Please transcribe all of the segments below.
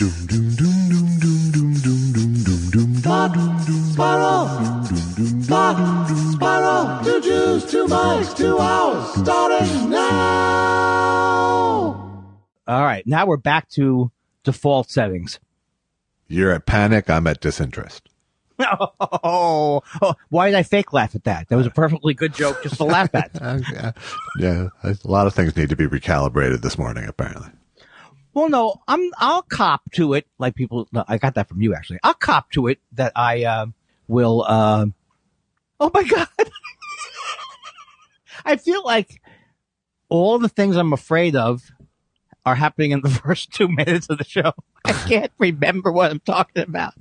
Spiral, 2 Jews, 2 mics, 2 hours, starting now. All right, now we're back to default settings. You're at panic. I'm at disinterest. Oh, why did I fake laugh at that? That was a perfectly good joke just to laugh at. Yeah, a lot of things need to be recalibrated this morning, apparently. Well, no, I'll cop to it. Like people, no, I got that from you actually. I'll cop to it that I will. Oh my God, I feel like all the things I'm afraid of are happening in the first 2 minutes of the show. I can't remember what I'm talking about,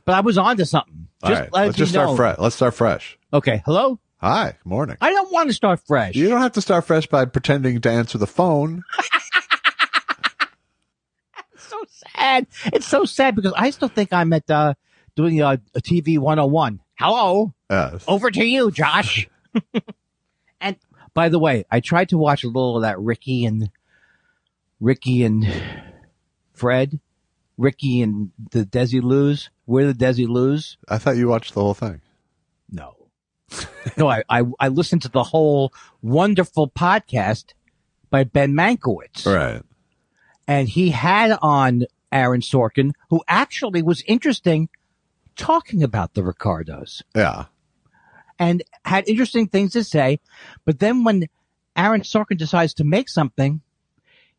but I was on to something. All right, let's just start fresh. Let's start fresh. Okay, hello. Hi, morning. I don't want to start fresh. You don't have to start fresh by pretending to answer the phone. So sad. It's so sad because I still think I'm at doing a TV 101. Hello. Yes. Over to you, Josh. And by the way, I tried to watch a little of that Ricky and Fred, Ricky and the Desi Lose. We're the Desi Lose. I thought you watched the whole thing. No. No, I listened to the whole wonderful podcast by Ben Mankiewicz. Right. And he had on Aaron Sorkin, who actually was interesting talking about the Ricardos. Yeah. And had interesting things to say. But then when Aaron Sorkin decides to make something,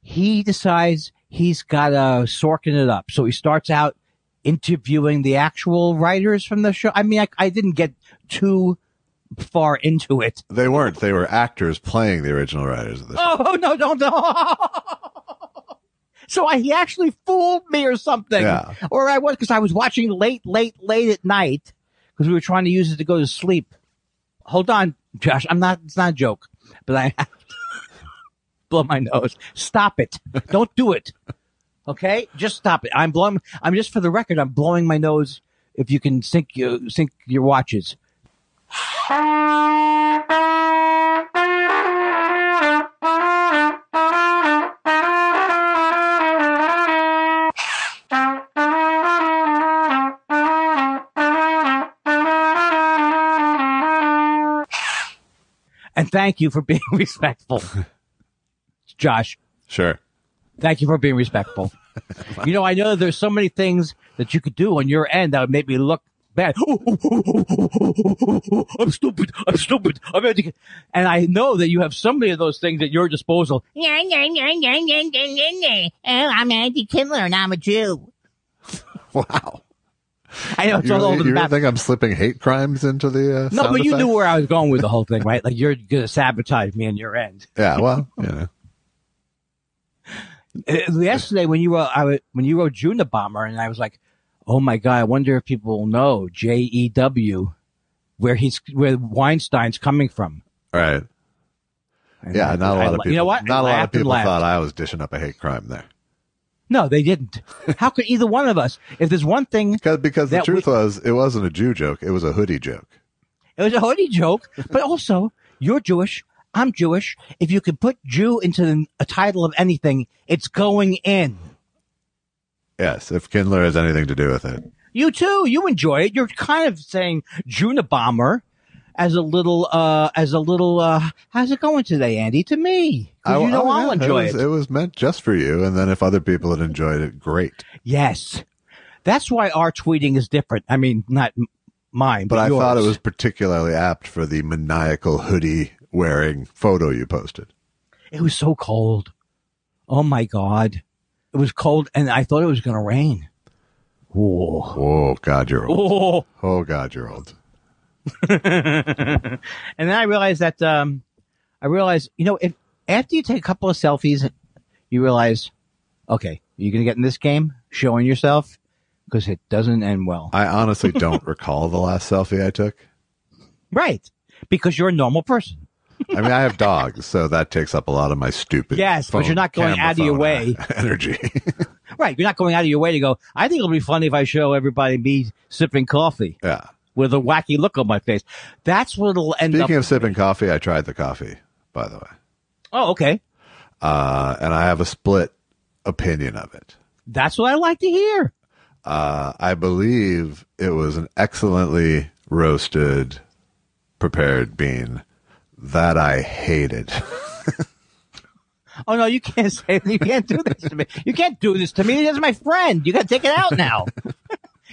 he decides he's got to Sorkin it up. So he starts out interviewing the actual writers from the show. I mean, I didn't get too far into it. They weren't. They were actors playing the original writers of the show. Oh, no. So he actually fooled me or something. Yeah. Or I was, because I was watching late at night because we were trying to use it to go to sleep. Hold on, Josh. It's not a joke, but I have to blow my nose. Stop it. Don't do it. Okay? Just stop it. I'm just for the record, I'm blowing my nose if you can sync your watches. And thank you for being respectful, Josh. Sure. Thank you for being respectful. I know there's so many things that you could do on your end that would make me look bad. I'm stupid. And I know that you have so many of those things at your disposal. Oh, I'm Andy Kindler and I'm a Jew. Wow. I know it's all over the map. You think I'm slipping hate crimes into the No, but you effects? knew where I was going with the whole thing, right? Like you're going to sabotage me on your end. Yeah, well, Yesterday when you wrote Jewnabomber, and I was like, oh my God, I wonder if people will know JEW, where Weinstein's coming from. Right. And yeah, not a lot of people. You know what? Not a lot of people thought I was dishing up a hate crime there. No, they didn't. How could either one of us? If there's one thing, because the truth was, it wasn't a Jew joke; it was a hoodie joke. It was a hoodie joke, but also you're Jewish. I'm Jewish. If you could put Jew into a title of anything, it's going in. Yes, if Kindler has anything to do with it. You too. You enjoy it. You're kind of saying Jewnabomber as a little, how's it going today, Andy? To me. I'll enjoy it. It was meant just for you. And then if other people had enjoyed it, great. Yes. That's why our tweeting is different. I mean, not mine, but I yours. thought it was particularly apt for the maniacal hoodie wearing photo you posted. It was so cold. Oh my God. It was cold and I thought it was going to rain. Whoa. Oh, God, you're old. Oh, God, you're old. And then I realized that, if after you take a couple of selfies, you realize, okay, you're going to get in this game showing yourself because it doesn't end well. I honestly don't recall the last selfie I took. Right. Because you're a normal person. I mean, I have dogs, so that takes up a lot of my stupid. Yes, but you're not going out of your way. Energy. Right. You're not going out of your way to go, I think it'll be funny if I show everybody me sipping coffee. Yeah. With a wacky look on my face. That's what it'll end up. Speaking of sipping coffee, I tried the coffee, by the way. Oh, okay. And I have a split opinion of it. That's what I like to hear. I believe it was an excellently roasted, prepared bean that I hated. Oh, no, you can't say you can't do this to me. You can't do this to me. That's my friend. You got to take it out now.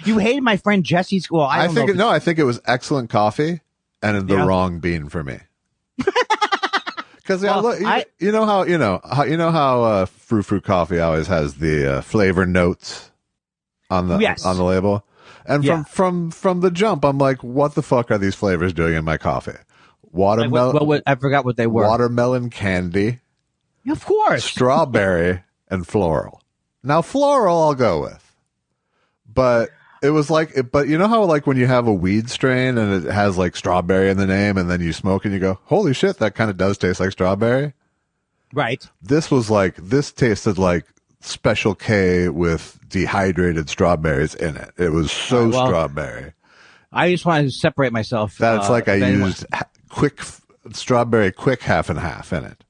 You hated my friend Jesse's. Well, I think it was excellent coffee and the wrong bean for me. Because you know how frou-frou coffee always has the flavor notes on the label, and from the jump, I'm like, what the fuck are these flavors doing in my coffee? Watermelon. I forgot what they were. Watermelon candy. Of course. Strawberry and floral. Now, floral I'll go with. But it was but you know how like when you have a weed strain and it has like strawberry in the name and then you smoke and you go, holy shit, that kind of does taste like strawberry. Right. This tasted like Special K with dehydrated strawberries in it. It was so strawberry. I just wanted to separate myself. That it's like I used strawberry quick half and half in it.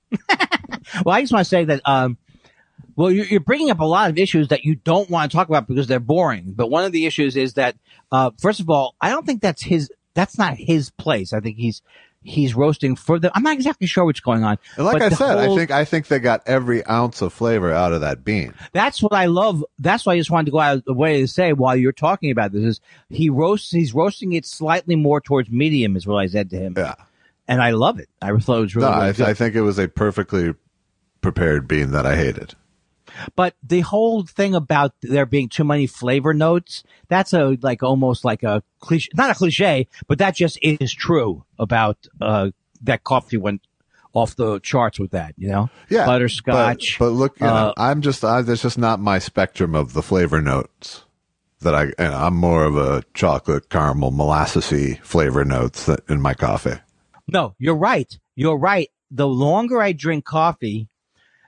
Well, I just want to say that, you're bringing up a lot of issues that you don't want to talk about because they're boring. But one of the issues is that, first of all, I don't think that's not his place. I think he's roasting for them. I'm not exactly sure what's going on. And like I said, I think they got every ounce of flavor out of that bean. That's what I love. That's why I just wanted to go out of the way to say while you're talking about this is he's roasting it slightly more towards medium is what I said to him. Yeah. And I love it. I thought it was really good. I think it was a perfectly prepared bean that I hated. But the whole thing about there being too many flavor notes, that's almost like a cliche, not a cliche, but that just is true about, that coffee went off the charts with that, you know? Yeah. Butterscotch. But look, that's just not my spectrum of the flavor notes that I'm more of a chocolate, caramel, molassesy flavor notes in my coffee. No, you're right. You're right. The longer I drink coffee,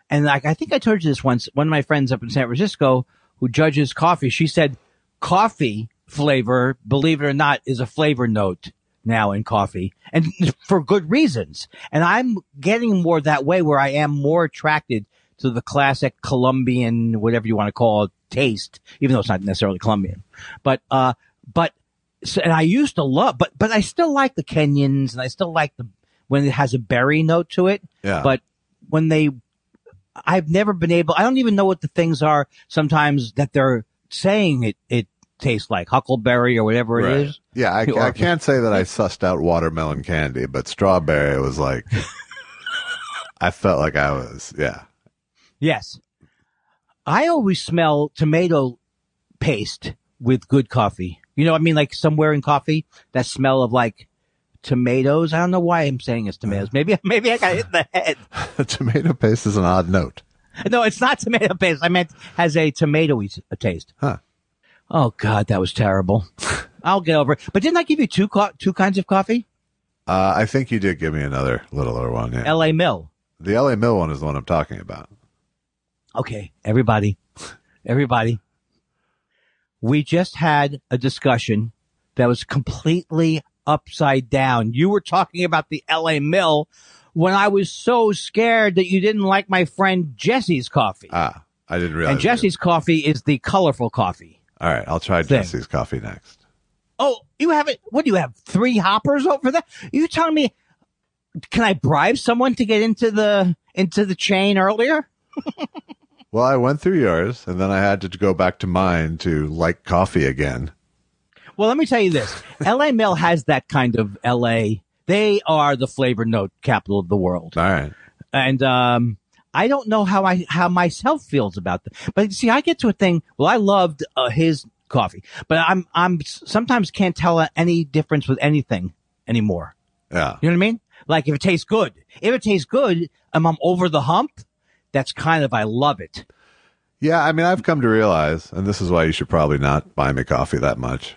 and I think I told you this once, one of my friends up in San Francisco who judges coffee, she said coffee flavor, believe it or not, is a flavor note now in coffee, and for good reasons. And I'm getting more that way where I am more attracted to the classic Colombian, whatever you want to call it, taste, even though it's not necessarily Colombian. And I used to love, but I still like the Kenyans, and I still like when it has a berry note to it. Yeah. But I've never been able, I don't even know what the things are sometimes that they're saying it tastes like huckleberry or whatever it is. Yeah. I can't say that I sussed out watermelon candy, but strawberry was like, I felt like I was, yeah. Yes. I always smell tomato paste with good coffee. You know what I mean? Like somewhere in coffee, that smell of like tomatoes. I don't know why I'm saying it's tomatoes. Maybe I got hit in the head. Tomato paste is an odd note. No, it's not tomato paste. I meant has a tomatoey taste. Huh. Oh God, that was terrible. I'll get over it. But didn't I give you two kinds of coffee? I think you did give me another littler one. Yeah. L.A. Mill. The L.A. Mill one is the one I'm talking about. Okay, everybody. We just had a discussion that was completely upside down. You were talking about the L.A. Mill when I was so scared that you didn't like my friend Jesse's coffee. I didn't realize. And Jesse's coffee is the colorful coffee. All right, I'll try Jesse's coffee next. Oh, you have it? What do you have? 3 hoppers over there? You telling me? Can I bribe someone to get into the chain earlier? Well, I went through yours, and then I had to go back to mine to like coffee again. Well, let me tell you this. L.A. Mill has that kind of L.A. They are the flavor note capital of the world. All right. And I don't know how myself feels about that. But see, I get to a thing. Well, I loved his coffee, but I'm sometimes can't tell any difference with anything anymore. Yeah. You know what I mean? Like if it tastes good. If it tastes good, I'm over the hump. That's kind of, I love it. Yeah, I mean, I've come to realize, and this is why you should probably not buy me coffee that much,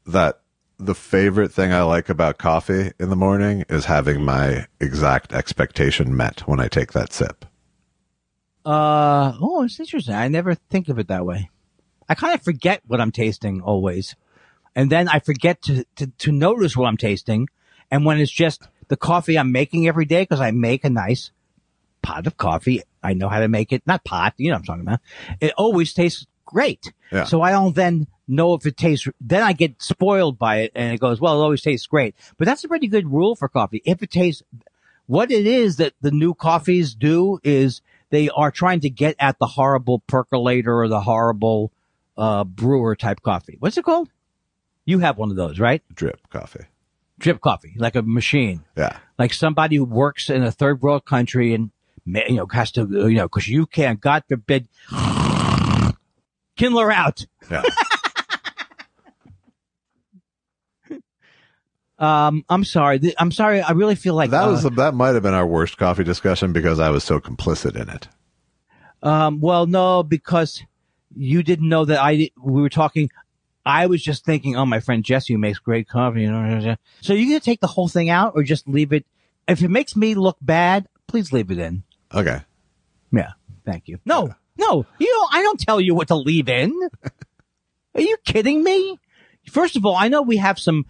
that the favorite thing I like about coffee in the morning is having my exact expectation met when I take that sip. It's interesting. I never think of it that way. I kind of forget what I'm tasting always. And then I forget to notice what I'm tasting. And when it's just the coffee I'm making every day, because I make a nice pot of coffee. I know how to make it. Not pot, you know what I'm talking about. It always tastes great. Yeah. So I don't then know if it tastes, then I get spoiled by it and it goes, well, it always tastes great. But that's a pretty good rule for coffee. If it tastes, what it is that the new coffees do is they are trying to get at the horrible percolator or the horrible brewer type coffee. What's it called? You have one of those, right? Drip coffee. Drip coffee, like a machine. Yeah. Like somebody who works in a third world country and, has to, because you can't, God forbid, Kindler out. Yeah. I'm sorry. I'm sorry. I really feel like that might have been our worst coffee discussion because I was so complicit in it. Well, no, because you didn't know that we were talking. I was just thinking, oh, my friend Jesse who makes great coffee. So you're going to take the whole thing out or just leave it? If it makes me look bad, please leave it in. Okay. Yeah. Thank you. No, I don't tell you what to leave in. Are you kidding me? First of all, I know we have some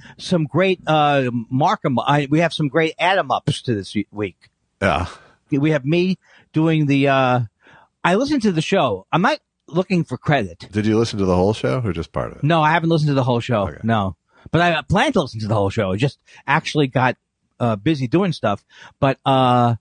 great, we have some great atom ups to this week. Yeah. We have me doing I listened to the show. I'm not looking for credit. Did you listen to the whole show or just part of it? No, I haven't listened to the whole show. Okay. No, but I plan to listen to the whole show. I just actually got busy doing stuff. But I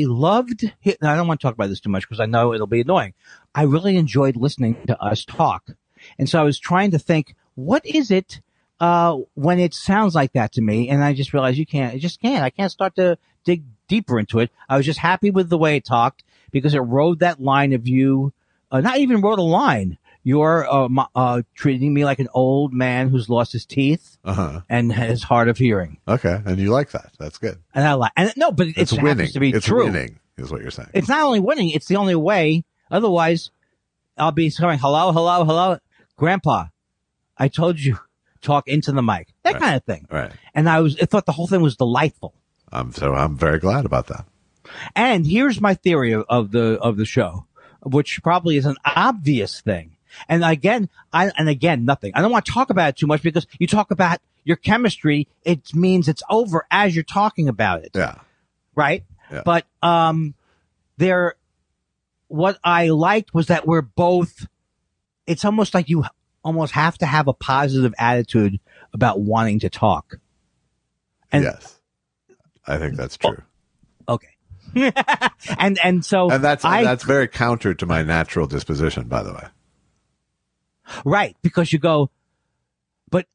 loved. I don't want to talk about this too much because I know it'll be annoying. I really enjoyed listening to us talk, and so I was trying to think, what is it when it sounds like that to me? And I just realized I just can't. I can't start to dig deeper into it. I was just happy with the way it talked because it rode that line of you. Not even wrote a line. You're treating me like an old man who's lost his teeth and is hard of hearing. Okay, and you like that? That's good. And I like. And no, but it's winning. To be it's true. Winning is what you're saying. It's not only winning; it's the only way. Otherwise, I'll be saying hello, hello, hello, Grandpa. I told you, talk into the mic. That kind of thing. Right. And I thought the whole thing was delightful. I'm very glad about that. And here's my theory of the show, which probably is an obvious thing. And again, nothing. I don't want to talk about it too much because you talk about your chemistry. It means it's over as you're talking about it. Yeah. Right. Yeah. But, what I liked was that we're both, it's almost like you almost have to have a positive attitude about wanting to talk. And, yes. I think that's true. Okay. and that's very counter to my natural disposition, by the way. Right, because you go, but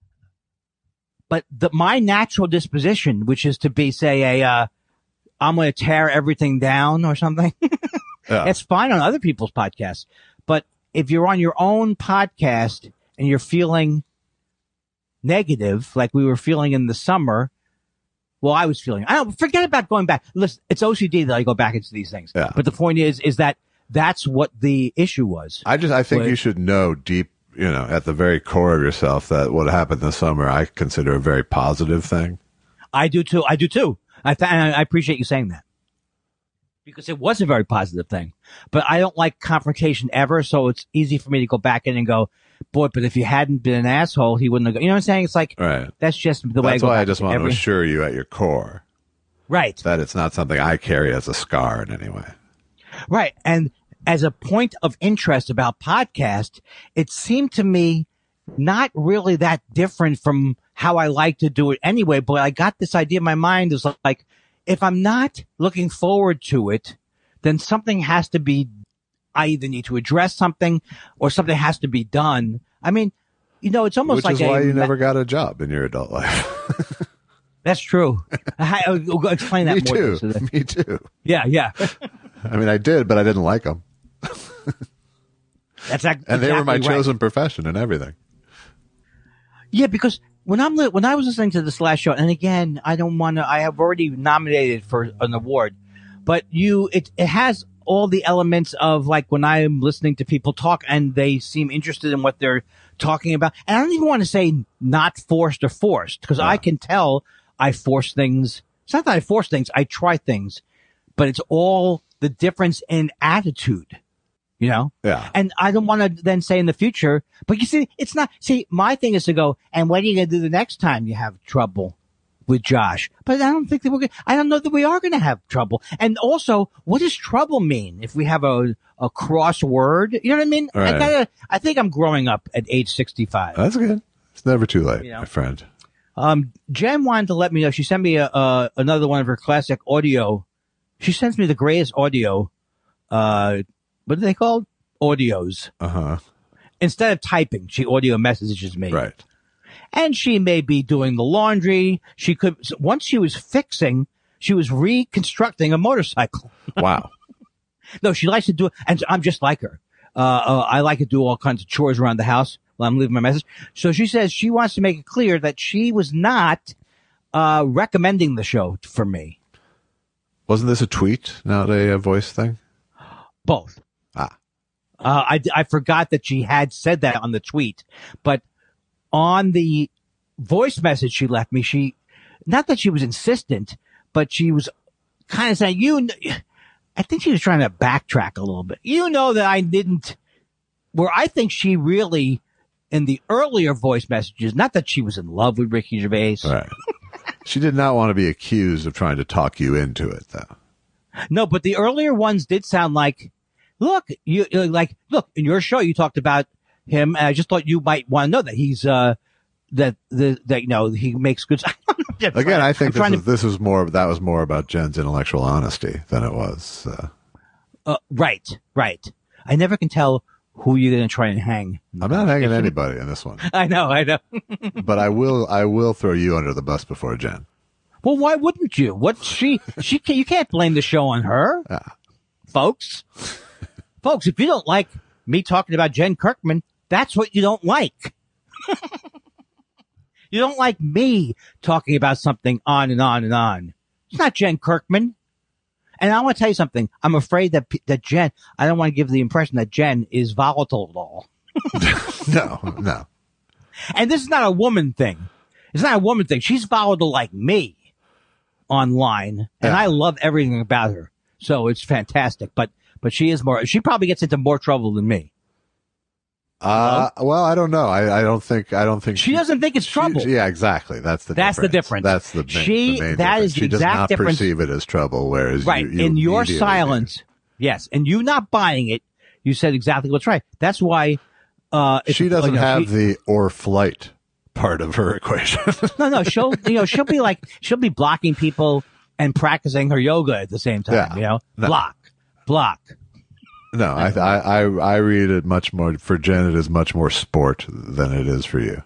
my natural disposition, which is to be, say, I'm going to tear everything down or something. Yeah. It's fine on other people's podcasts, but if you're on your own podcast and you're feeling negative, like we were feeling in the summer. Well, I was feeling. I don't forget about going back. Listen, it's OCD that I go back into these things. Yeah. But the point is that that's what the issue was. I think you should know deep, at the very core of yourself that what happened this summer, I consider a very positive thing. I do too. I appreciate you saying that because it was a very positive thing. But I don't like confrontation ever, so it's easy for me to go back in and go, boy, but if you hadn't been an asshole, he wouldn't have. You know what I'm saying? It's like, right. That's just the way I go. That's why I just want to assure you at your core. Right. That it's not something I carry as a scar in any way. Right. And as a point of interest about podcast, it seemed to me not really that different from how I like to do it anyway. But I got this idea in my mind is like, if I'm not looking forward to it, then something has to be, I either need to address something or something has to be done. I mean, it's almost Which is why you never got a job in your adult life. That's true. I'll explain that more. Me too. Yeah. I mean, I did, but I didn't like them. And they were my chosen profession and everything. Yeah, because when I was listening to this last show, and again, I have already nominated for an award, but it has all the elements of like when I'm listening to people talk and they seem interested in what they're talking about. And I don't even want to say not forced or forced because I can tell I force things. It's not that I force things. I try things, but it's all the difference in attitude, Yeah. And I don't want to then say in the future, but you see, my thing is to go, and what are you going to do the next time you have trouble with Josh, but I don't think that I don't know that we are going to have trouble. And also, what does trouble mean if we have a cross word? You know what I mean? Right. I think I'm growing up at age 65. That's good. It's never too late, my friend. Jen wanted to let me know. She sent me another one of her classic audio. She sends me the greatest audio. What are they called? Audios. Uh-huh. Instead of typing, she audio messages me. Right. And she may be doing the laundry. Once she was reconstructing a motorcycle. Wow. No, she likes to do it. And I'm just like her. I like to do all kinds of chores around the house while I'm leaving my message. So she says she wants to make it clear that she was not, recommending the show for me. Wasn't this a tweet, not a voice thing? Both. I forgot that she had said that on the tweet, but on the voice message she left me, not that she was insistent, but she was kind of saying, I think she was trying to backtrack a little bit. You know that I didn't, where I think she really, in the earlier voice messages, not that she was in love with Ricky Gervais. Right. She did not want to be accused of trying to talk you into it, though. No, but the earlier ones did sound like, look, in your show, you talked about him, and I just thought you might want to know that he's, he makes good. Again, I think that was more about Jen's intellectual honesty than it was. Right. I never can tell who you're going to try and hang. I'm not hanging anybody in this one. I know. But I will throw you under the bus before Jen. Well, why wouldn't you? You can't blame the show on her. Folks, if you don't like me talking about Jen Kirkman, that's what you don't like. You don't like me talking about something on and on and on. It's not Jen Kirkman. And I want to tell you something. I'm afraid that Jen, I don't want to give the impression that Jen is volatile at all. No. And this is not a woman thing. It's not a woman thing. She's volatile like me online. And I love everything about her. So it's fantastic. But she probably gets into more trouble than me. Well, I don't know. I don't think she doesn't think it's trouble. Yeah, exactly. That's the difference. That's the main difference. She does not perceive it as trouble, whereas in your silence, yes, and you not buying it, you said exactly what's right. That's why she doesn't have the or flight part of her equation. No, she'll be blocking people and practicing her yoga at the same time. Yeah. Block. No, I read it much more, for Jen, it is much more sport than it is for you.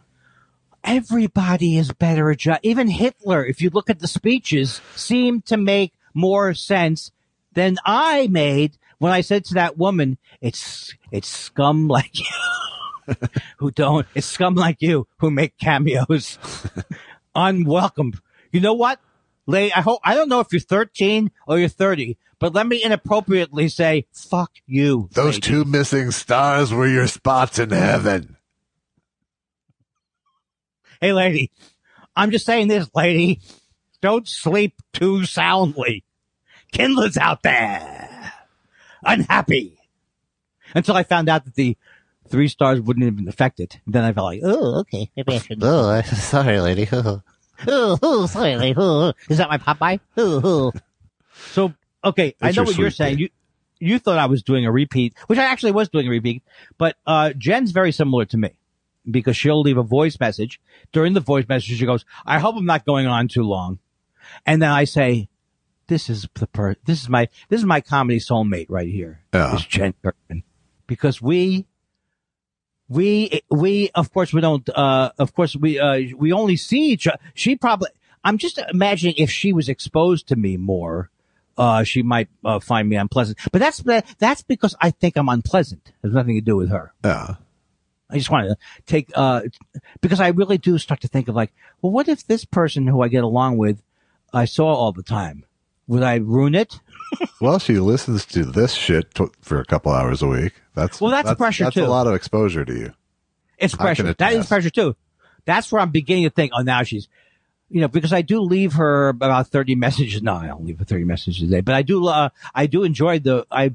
Everybody is better at job. Even Hitler, if you look at the speeches, seemed to make more sense than I made when I said to that woman, it's scum like you it's scum like you who make cameos. Unwelcome. You know what? I don't know if you're 13 or you're 30, but let me inappropriately say, fuck you. Those lady. 2 missing stars were your spots in heaven. Hey, lady, I'm just saying this, lady. Don't sleep too soundly. Kindler's out there. Unhappy. Until I found out that the 3 stars wouldn't even affect it. Then I felt like, oh, okay. Maybe I should. Oh, sorry, lady. Sorry, lady. Is that my Popeye? So, okay, I know what you're saying. You thought I was doing a repeat, which I actually was doing a repeat, but Jen's very similar to me because she'll leave a voice message. During the voice message, she goes, I hope I'm not going on too long. And then I say, this is my comedy soulmate right here. Yeah. This Jen Kirkman. Because we of course we don't, we only see each other. I'm just imagining if she was exposed to me more, she might find me unpleasant. But that's because I think I'm unpleasant. It has nothing to do with her. Yeah. I just wanted to take, because I really do start to think of like, well, what if this person who I get along with, I saw all the time? Would I ruin it? Well, she listens to this shit for a couple hours a week. That's pressure too. That's a lot of exposure to you. It's pressure. That is pressure too. That's where I'm beginning to think, oh, now she's, because I do leave her about 30 messages. No, I don't leave her 30 messages a day, but I do enjoy I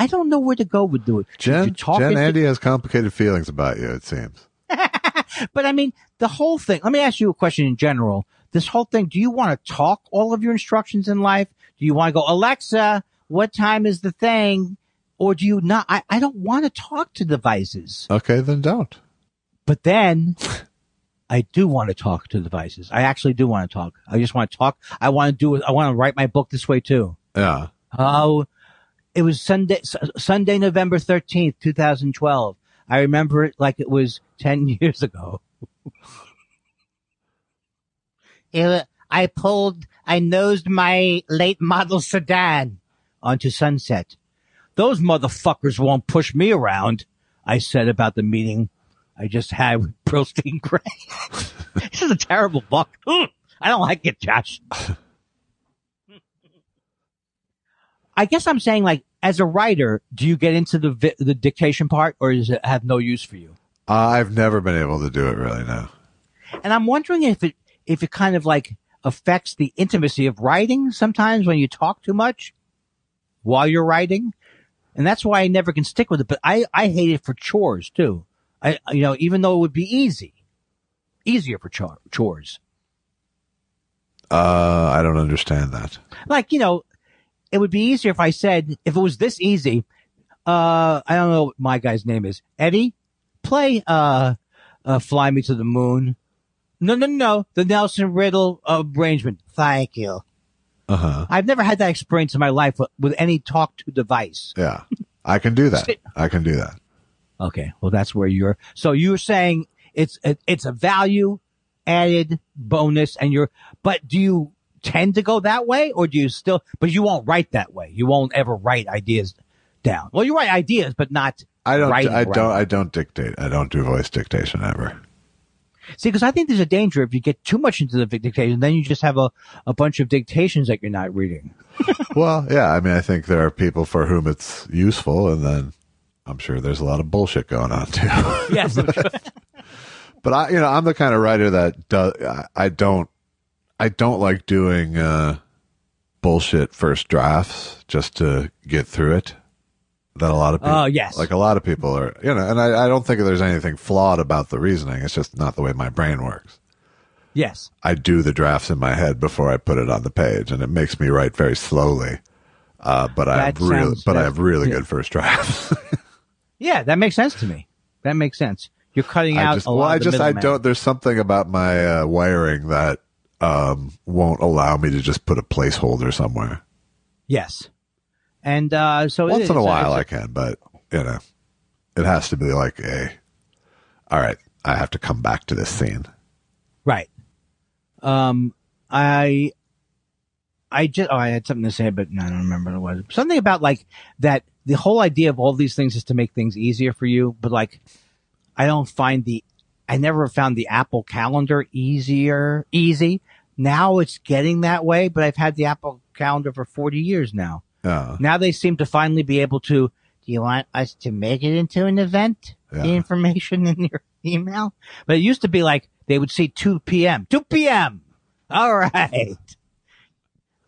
don't know where to go with it. Jen Andy has complicated feelings about you, it seems. But I mean, the whole thing, let me ask you a question in general. this whole thing, do you want to talk all of your instructions in life? Do you want to go, Alexa, what time is the thing? Or do you not? I don't want to talk to devices. Okay, then don't. But then I do want to talk to devices. I actually do want to talk. I just want to talk. I want to do it. I want to write my book this way too. Yeah. Oh, it was Sunday, November 13th, 2012. I remember it like it was 10 years ago. I nosed my late model sedan onto Sunset. Those motherfuckers won't push me around, I said about the meeting I just had with Brillstein Gray. This is a terrible book. I don't like it, Josh. I guess I'm saying, like, as a writer, do you get into the dictation part, or does it have no use for you? I've never been able to do it really, no. And I'm wondering if it kind of like affects the intimacy of writing sometimes when you talk too much while you're writing. And that's why I never can stick with it. But I hate it for chores too. Even though it would be easier for chores. I don't understand that. Like, it would be easier if I said, if it was this easy, I don't know what my guy's name is. Eddie, play, Fly Me to the Moon. No. The Nelson Riddle arrangement. Thank you. Uh-huh. I've never had that experience in my life with any talk-to device. Yeah. I can do that. Okay. Well, that's where so you're saying it's a value added bonus but do you tend to go that way, or do you but you won't write that way? You won't ever write ideas down. Well, you write ideas, but not I don't dictate. I don't do voice dictation ever. See, because I think there's a danger if you get too much into the dictation, then you just have a bunch of dictations that you're not reading. Well, yeah. I mean, I think there are people for whom it's useful, and then I'm sure there's a lot of bullshit going on too. Yes. But I'm the kind of writer that I don't like doing bullshit first drafts just to get through it. That a lot of people, yes. Like a lot of people are, and I don't think there's anything flawed about the reasoning. It's just not the way my brain works. Yes. I do the drafts in my head before I put it on the page, and it makes me write very slowly. But I have really good first drafts. Yeah, that makes sense to me. That makes sense. You're cutting out a lot of the middleman. There's something about my wiring that won't allow me to just put a placeholder somewhere. Yes. And so once in a while I can, but it has to be like all right, I have to come back to this scene. Right. I had something to say, but I don't remember what it was. Something about like that. The whole idea of all these things is to make things easier for you, but like I never found the Apple Calendar easy. Now it's getting that way, but I've had the Apple Calendar for 40 years now. Now they seem to finally be able to, do you want us to make it into an event? Yeah. The information in your email? But it used to be like they would see 2 p.m. 2 p.m. All right.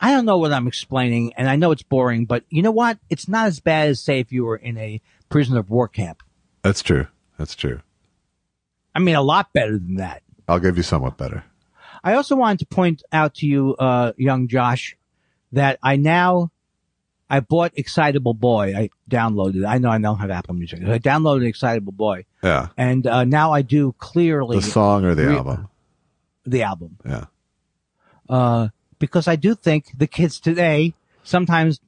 I don't know what I'm explaining, and I know it's boring, but you know what? It's not as bad as, say, if you were in a prisoner of war camp. That's true. I mean, a lot better than that. I'll give you somewhat better. I also wanted to point out to you, young Josh, that I bought Excitable Boy. I downloaded it. I know I don't have Apple Music. I downloaded Excitable Boy. Yeah. And now I do clearly. The song or the album? The album. Yeah. Because I do think the kids today, sometimes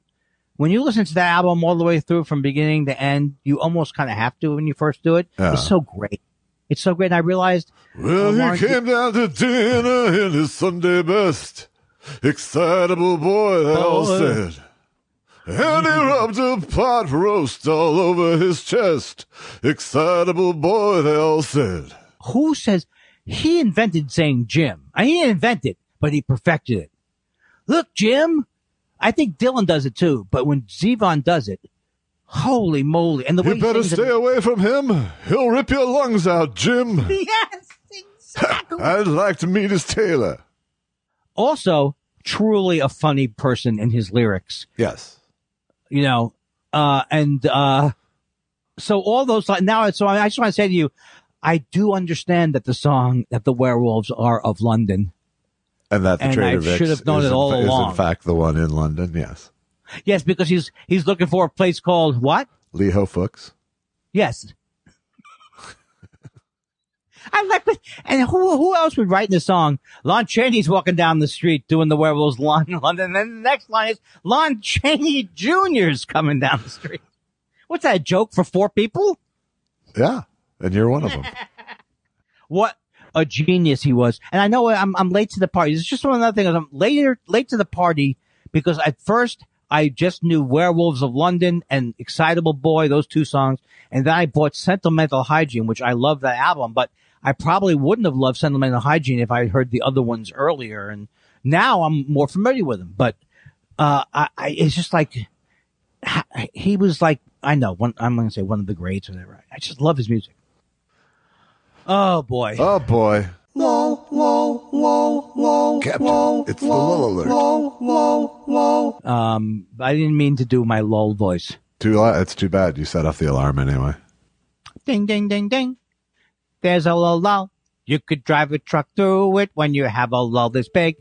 when you listen to the album all the way through from beginning to end, you almost kind of have to when you first do it. Yeah. It's so great. It's so great. And I realized. Well, he came down to dinner in his Sunday best. Excitable boy, they all said. And he rubbed a pot roast all over his chest. Excitable boy, they all said. Who says he invented saying Jim? He didn't invent it, but he perfected it. Look, Jim. I think Dylan does it too, but when Zevon does it, holy moly. And the way you better stay away from him. He'll rip your lungs out, Jim. Yes, exactly. I'd like to meet his tailor. Also, truly a funny person in his lyrics. Yes. So all those now. So I just want to say to you, I do understand that the werewolves are of London, And that the Trader I Vic's should have known it all along. Is in fact the one in London, yes. Yes, because he's looking for a place called what? Leho Fuchs. Yes. I like it. And who else would write in the song? Lon Chaney's walking down the street doing the werewolves line in London. And then the next line is Lon Chaney Jr.'s coming down the street. What's that, a joke for 4 people? Yeah, and you're one of them. What a genius he was. And I know I'm late to the party. It's just one other thing. I'm late to the party because at first I just knew Werewolves of London and Excitable Boy, those 2 songs. And then I bought Sentimental Hygiene, which I love that album, but I probably wouldn't have loved Sentimental Hygiene if I had heard the other ones earlier. And now I'm more familiar with them. But it's just like he was like, I know, I'm going to say one of the greats or whatever. I just love his music. Oh, boy. Oh, boy. Lol, lol, lol, lol, Captain, lol, it's the lull alert. lol, lol, lol. I didn't mean to do my lull voice. It's too bad. You set off the alarm anyway. Ding, ding, ding, ding. There's a lull. You could drive a truck through it when you have a lull this big.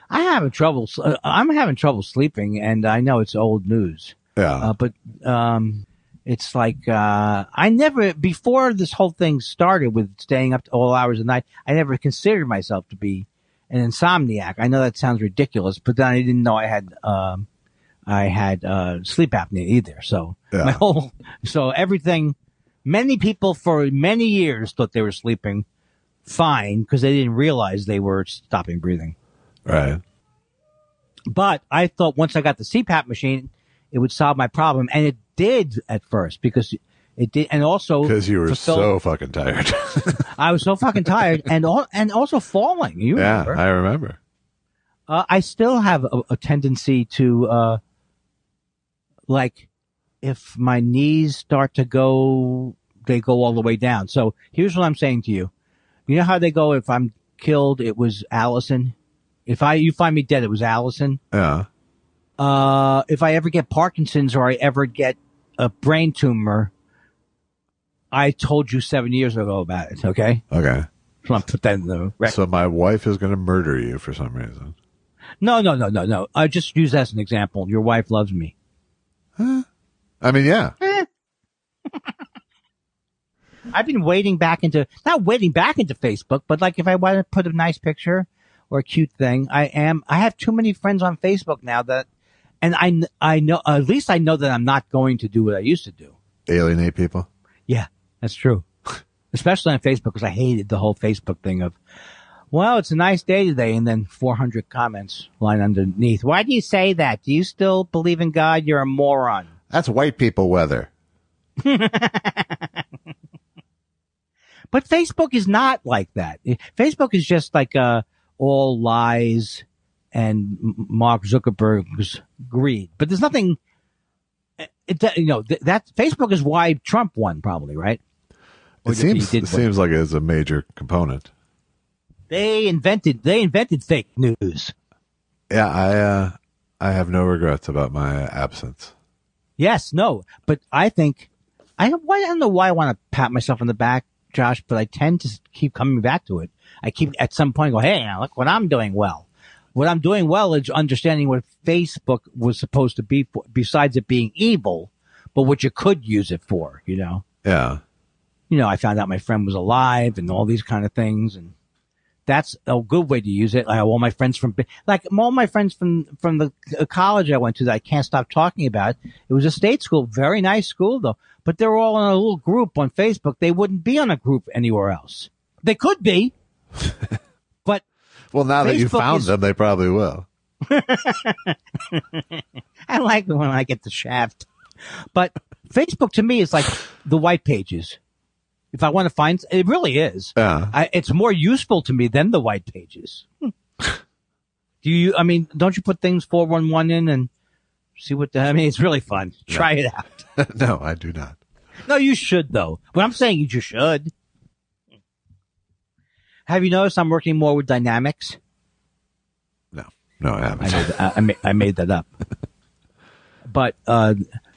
I'm having trouble sleeping, and I know it's old news. Yeah. But it's like I never, before this whole thing started with staying up to all hours of the night, I never considered myself to be an insomniac. I know that sounds ridiculous, but then I didn't know I had sleep apnea either. So Yeah. everything. Many people for many years thought they were sleeping fine because they didn't realize they were stopping breathing. Right. But I thought once I got the CPAP machine, it would solve my problem. And it did at first because it did. And also because you were so fucking tired. I was so fucking tired and also falling. You remember. Yeah, I remember. I still have a tendency to, like, if my knees start to go, they go all the way down. So here's what I'm saying to you. You know how they go, if I'm killed, it was Allison. If you find me dead, it was Allison. Yeah. If I ever get Parkinson's or I ever get a brain tumor, I told you 7 years ago about it. Okay. Okay. So I'm put that in the record. So my wife is going to murder you for some reason. No. I just use that as an example. Your wife loves me. Huh? I mean, yeah. I've been not wading back into Facebook, but like if I want to put a nice picture or a cute thing, I have too many friends on Facebook now and I know, at least I know that I'm not going to do what I used to do. Alienate people? Yeah, that's true. Especially on Facebook, because I hated the whole Facebook thing of, well, it's a nice day today, and then 400 comments line underneath. Why do you say that? Do you still believe in God? You're a moron. That's white people weather. But Facebook is not like that. Facebook is just like all lies and Mark Zuckerberg's greed. But there's nothing. That Facebook is why Trump won, probably, right? It seems like it's a major component. They invented fake news. Yeah, I have no regrets about my absence. Yes, no, but I think I don't know why I want to pat myself on the back, Josh, but I tend to keep coming back to it. I keep at some point go, hey, look what I'm doing well. What I'm doing well is understanding what Facebook was supposed to be for, besides it being evil, but what you could use it for, you know? Yeah. I found out my friend was alive and all these kind of things, and that's a good way to use it. All my friends from the college I went to that I can't stop talking about. It was a state school, very nice school though, but they were all in a little group on Facebook. They wouldn't be on a group anywhere else. They could be, but well, now that you found them, they probably will. I like it when I get the shaft, but Facebook to me is like the white pages. If I want to find, it really is. Yeah. It's more useful to me than the white pages. Don't you put things 411 in and see it's really fun. No. Try it out. No, I do not. No, you should though. What I'm saying is you should. Have you noticed I'm working more with dynamics? No, I haven't. I made that up. But,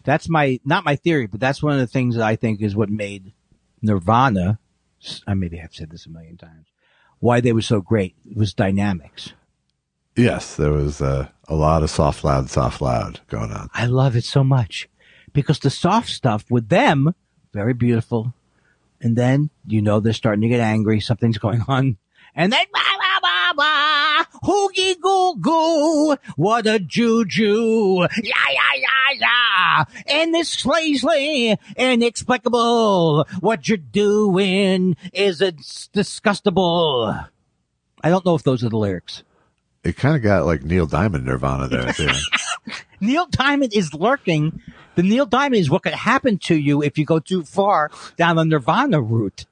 that's not my theory, but that's one of the things that I think is what made Nirvana, I maybe have said this a million times, why they were so great. It was dynamics. Yes, there was a lot of soft, loud going on. I love it so much because the soft stuff with them, very beautiful. And then, they're starting to get angry. Something's going on. And then, hoogie goo goo, what a juju, yeah. And this slazely, inexplicable, what you're doing is disgustable. I don't know if those are the lyrics. It kind of got like Neil Diamond Nirvana there, too. Neil Diamond is lurking. The Neil Diamond is what could happen to you if you go too far down the Nirvana route.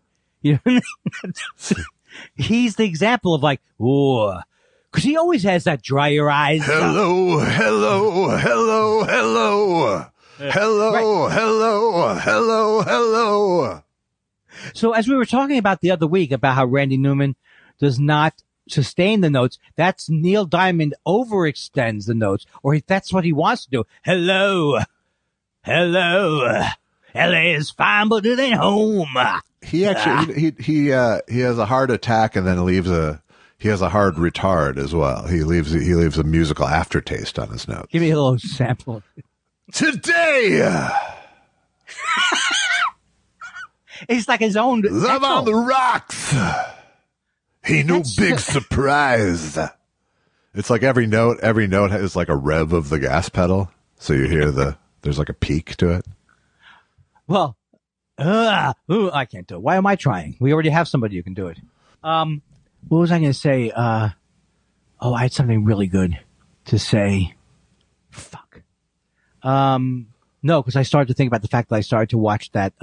He's the example of like, ooh, because he always has that dry your eyes. Hello. So as we were talking about the other week about how Randy Newman does not sustain the notes, that's Neil Diamond overextends the notes, or that's what he wants to do. Hello. LA is fine, but it ain't home. He actually he has a heart attack and then he has a hard retard as well. He leaves a musical aftertaste on his notes. Give me a little sample. Today, it's like his own love echo. on the rocks. He knew big surprise. It's like every note is like a rev of the gas pedal, so you hear there's like a peak to it. Well, I can't do it. Why am I trying? We already have somebody who can do it. What was I going to say? I had something really good to say. Fuck. No, because I started to think about the fact that I started to watch that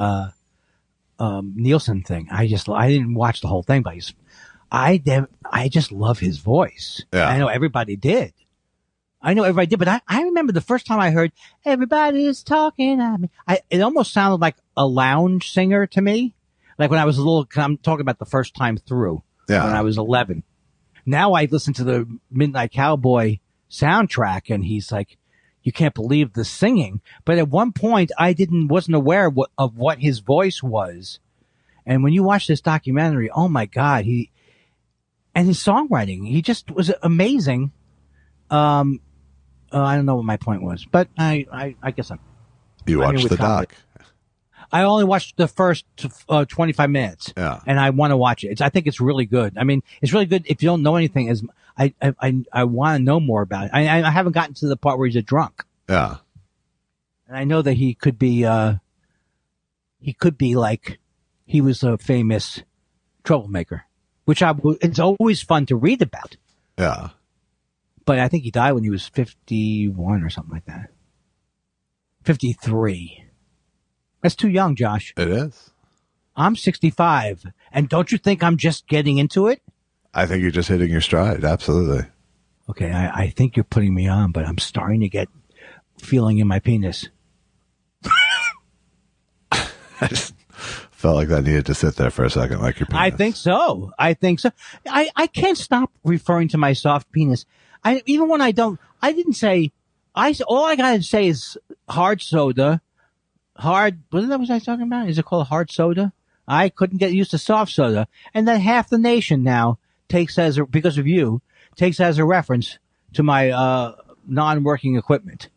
Nielsen thing. I didn't watch the whole thing, but I just love his voice. Yeah. I know everybody did. But I remember the first time I heard everybody's talking at me. It almost sounded like a lounge singer to me. Like when I was I'm talking about the first time through. Yeah. When I was 11. Now I listen to the Midnight Cowboy soundtrack and he's like, you can't believe the singing. But at one point I wasn't aware of what his voice was. And when you watch this documentary, oh my God, and his songwriting, he just was amazing. I don't know what my point was, but I guess You watched the doc. I only watched the first 25 minutes. Yeah. And I want to watch it. I think it's really good. I mean, it's really good if you don't know anything. I want to know more about it. I haven't gotten to the part where he's a drunk. Yeah. And I know that he could be like, he was a famous troublemaker, which it's always fun to read about. Yeah. But I think he died when he was 51 or something like that. 53. That's too young, Josh. It is. I'm 65. And don't you think I'm just getting into it? I think you're just hitting your stride. Absolutely. Okay, I think you're putting me on, but I'm starting to get feeling in my penis. I just felt like that needed to sit there for a second, like your penis. I think so. I can't stop referring to my soft penis. Even when I didn't say, all I gotta say is hard soda. What was I talking about? Is it called hard soda? I couldn't get used to soft soda. And then half the nation now because of you, takes as a reference to my, non-working equipment.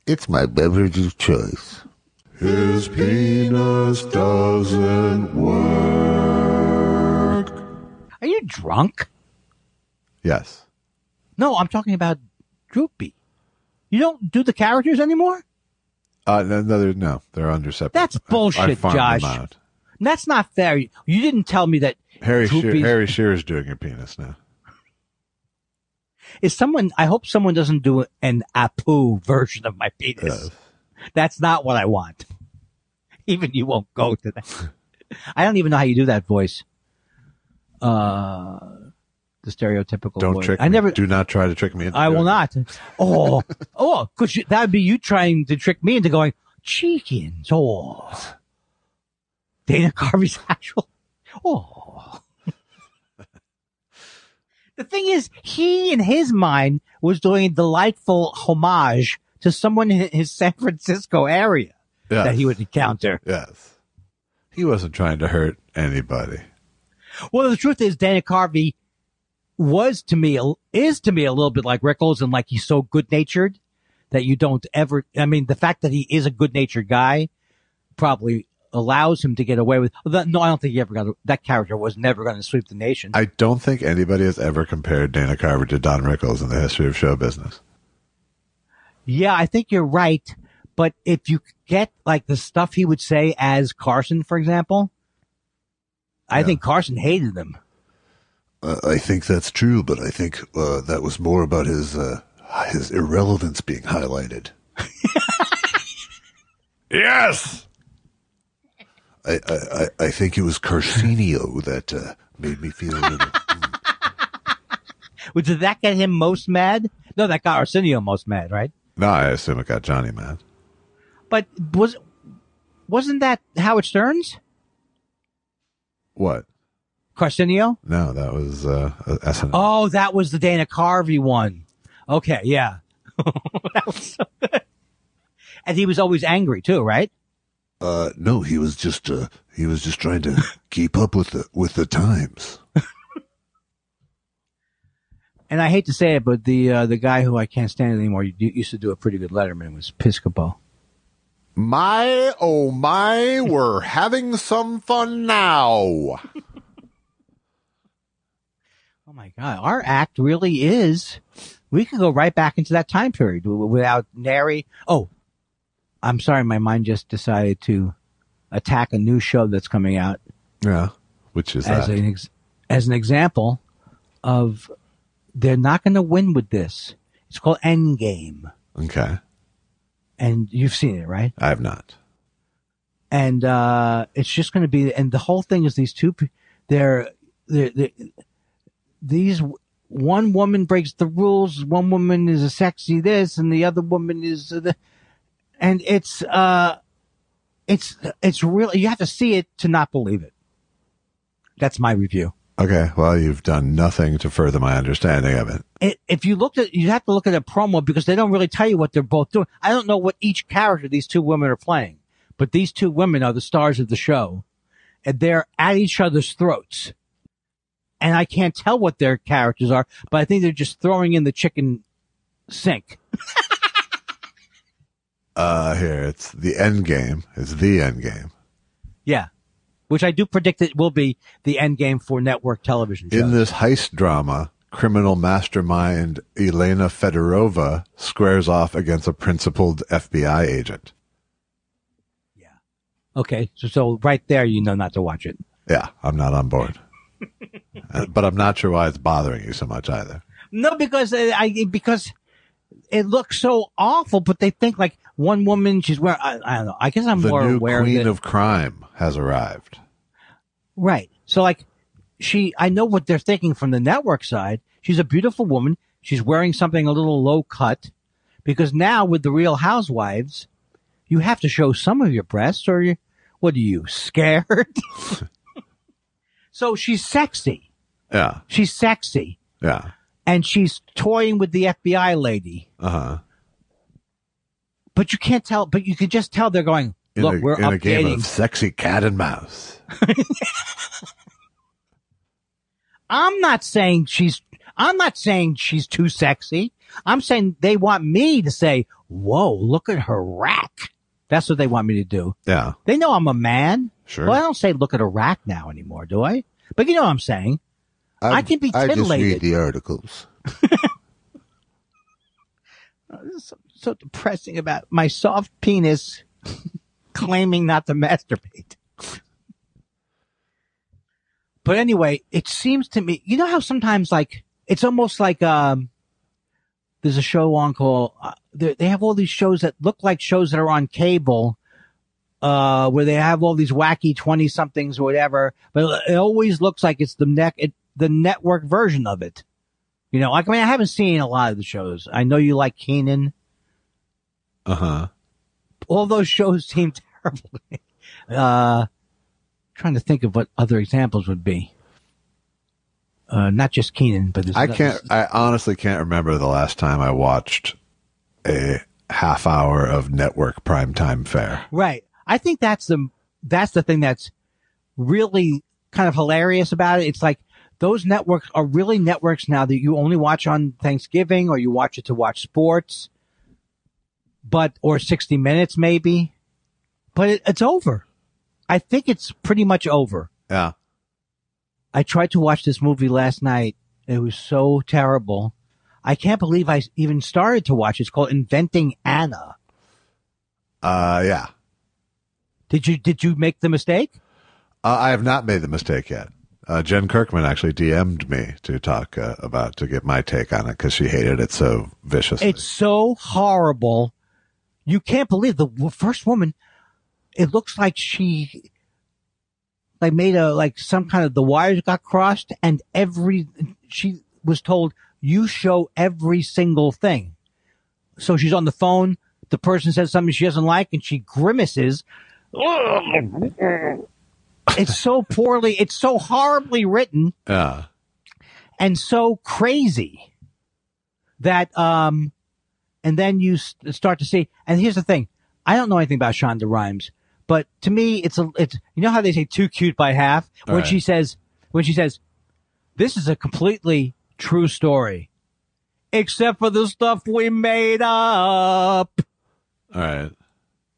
It's my beverage of choice. His penis doesn't work. Are you drunk? Yes. No, I'm talking about Droopy. You don't do the characters anymore? No, they're under separate. That's bullshit, I farmed Josh. them out. That's not fair. You didn't tell me that. Harry Shearer's doing your penis now. I hope someone doesn't do an Apu version of my penis. Yes. That's not what I want. Even you won't go to that. I don't even know how you do that voice. The stereotypical Don't voice. trick me. Do not try to trick me into I doing will it. not. Because that would be you trying to trick me into going, chickens. Oh. Dana Carvey's actual. Oh. The thing is, he in his mind was doing a delightful homage to someone in his San Francisco area that he would encounter. Yes. He wasn't trying to hurt anybody. Well, the truth is, Dana Carvey is to me a little bit like Rickles, and like he's so good natured that you don't ever. I mean, the fact that he is a good natured guy probably allows him to get away with. No, I don't think he ever got. That character was never going to sweep the nation. I don't think anybody has ever compared Dana Carvey to Don Rickles in the history of show business. Yeah, I think you're right. But if you get like the stuff he would say as Carson, for example, I think Carson hated him. I think that's true, but I think that was more about his irrelevance being highlighted. Yes. I think it was Carcinio that made me feel a little. Well, did that get him most mad? No, that got Arsenio most mad, right? No, I assume it got Johnny mad. But wasn't that Howard Stern's? What? Carcinio? No, that was SNL. Oh, that was the Dana Carvey one. Okay, yeah. That was so good. And he was always angry too, right? No, he was just trying to keep up with the times. And I hate to say it, but the guy who I can't stand anymore used to do a pretty good Letterman was Piscopo. My, oh my, we're having some fun now. Oh my God. Our act really is, we could go right back into that time period without nary. Oh, I'm sorry. My mind just decided to attack a new show that's coming out. Yeah. Which is as an example of they're not going to win with this. It's called Endgame. Okay. And you've seen it, right? I have not. And it's just going to be, and the whole thing is these two, these one woman breaks the rules. One woman is a sexy this, and the other woman is and it's really, you have to see it to not believe it. That's my review. Okay, well, you've done nothing to further my understanding of it. If you looked at, you have to look at a promo because they don't really tell you what they're both doing. I don't know what each character these two women are playing, but these two women are the stars of the show, and they're at each other's throats. And I can't tell what their characters are, but I think they're just throwing in the chicken sink. Here, it's the end game. It's the end game. Yeah. Which I do predict it will be the end game for network television shows. In this heist drama, criminal mastermind Elena Fedorova squares off against a principled FBI agent. Yeah. Okay. So right there, you know not to watch it. Yeah, I'm not on board. But I'm not sure why it's bothering you so much either. No, because because it looks so awful, but they think like one woman, she's wearing, I don't know. I guess I'm more aware of it. The new queen of crime has arrived. Right. So like I know what they're thinking from the network side. She's a beautiful woman. She's wearing something a little low cut because now with the Real Housewives, you have to show some of your breasts or what are you, scared? So she's sexy. Yeah. She's sexy. Yeah. And she's toying with the FBI lady. Uh-huh. But you can't tell, but you can just tell they're going, look, we're updating. In a game of sexy cat and mouse. I'm not saying she's too sexy. I'm saying they want me to say, whoa, look at her rack. That's what they want me to do. Yeah. They know I'm a man. Sure. Well, I don't say look at a rack now anymore, do I? But you know what I'm saying. I can be titillated. I just read the articles. This is so depressing about my soft penis claiming not to masturbate. But anyway, it seems to me, you know how sometimes like, it's almost like, there's a show on called, they have all these shows that look like shows that are on cable, where they have all these wacky 20 somethings or whatever, but it always looks like it's the network version of it. You know, like, I mean, I haven't seen a lot of the shows. I know you like Kenan. Uh-huh. All those shows seem terrible. Trying to think of what other examples would be. Not just Kenan, but I honestly can't remember the last time I watched a half hour of network primetime fare. Right. I think that's the thing that's really kind of hilarious about it. It's like those networks are really networks now that you only watch on Thanksgiving, or you watch it to watch sports, or 60 Minutes maybe. But it's over. I think it's pretty much over. Yeah. I tried to watch this movie last night. It was so terrible. I can't believe I even started to watch it. It's called Inventing Anna. Yeah. Did you make the mistake? I have not made the mistake yet. Jen Kirkman actually DM'd me to talk to get my take on it because she hated it so viciously. It's so horrible. You can't believe the first woman. It looks like she made some kind of, the wires got crossed, and she was told, you show every single thing. So she's on the phone. The person says something she doesn't like, and she grimaces. It's so horribly written. Yeah. And so crazy that, and then you start to see, and here's the thing. I don't know anything about Shonda Rhimes, but to me, it's you know how they say too cute by half? When she says, this is a completely true story, except for the stuff we made up. All right.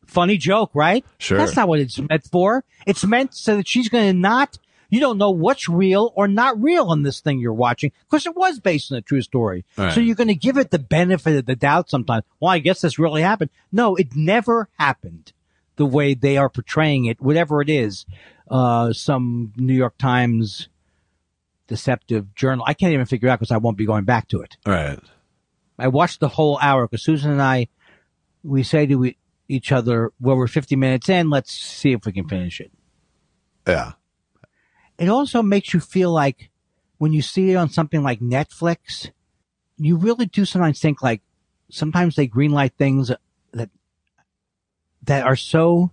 Funny joke, right? Sure. That's not what it's meant for. It's meant so that she's going to you don't know what's real or not real in this thing you're watching, because it was based on a true story. Right. So you're going to give it the benefit of the doubt sometimes. Well, I guess this really happened. No, it never happened the way they are portraying it, whatever it is. Some New York Times deceptive journal. I can't even figure it out because I won't be going back to it. Right. I watched the whole hour because Susan and I, we say to each other, well, we're 50 minutes in, let's see if we can finish it. Yeah. It also makes you feel like when you see it on something like Netflix, you really do sometimes think like sometimes they greenlight things that are so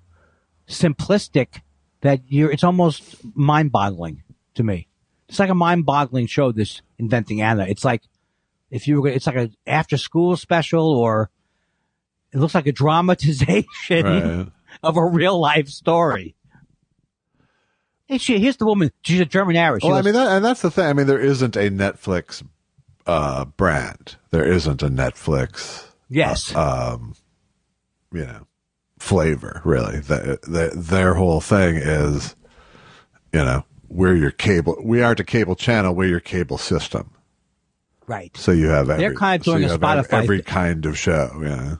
simplistic that it's almost mind-boggling to me. It's like a mind-boggling show, this Inventing Anna. It's like it's like an after-school special, or it looks like a dramatization of a real-life story. Here's the woman. She's a German Irish. Well, and that's the thing. I mean, there isn't a Netflix brand. There isn't a Netflix. Yes. Flavor, really. Their whole thing is, we aren't a cable channel, we're your cable system. Right. So you have they're kind of doing a Spotify every kind of show, yeah.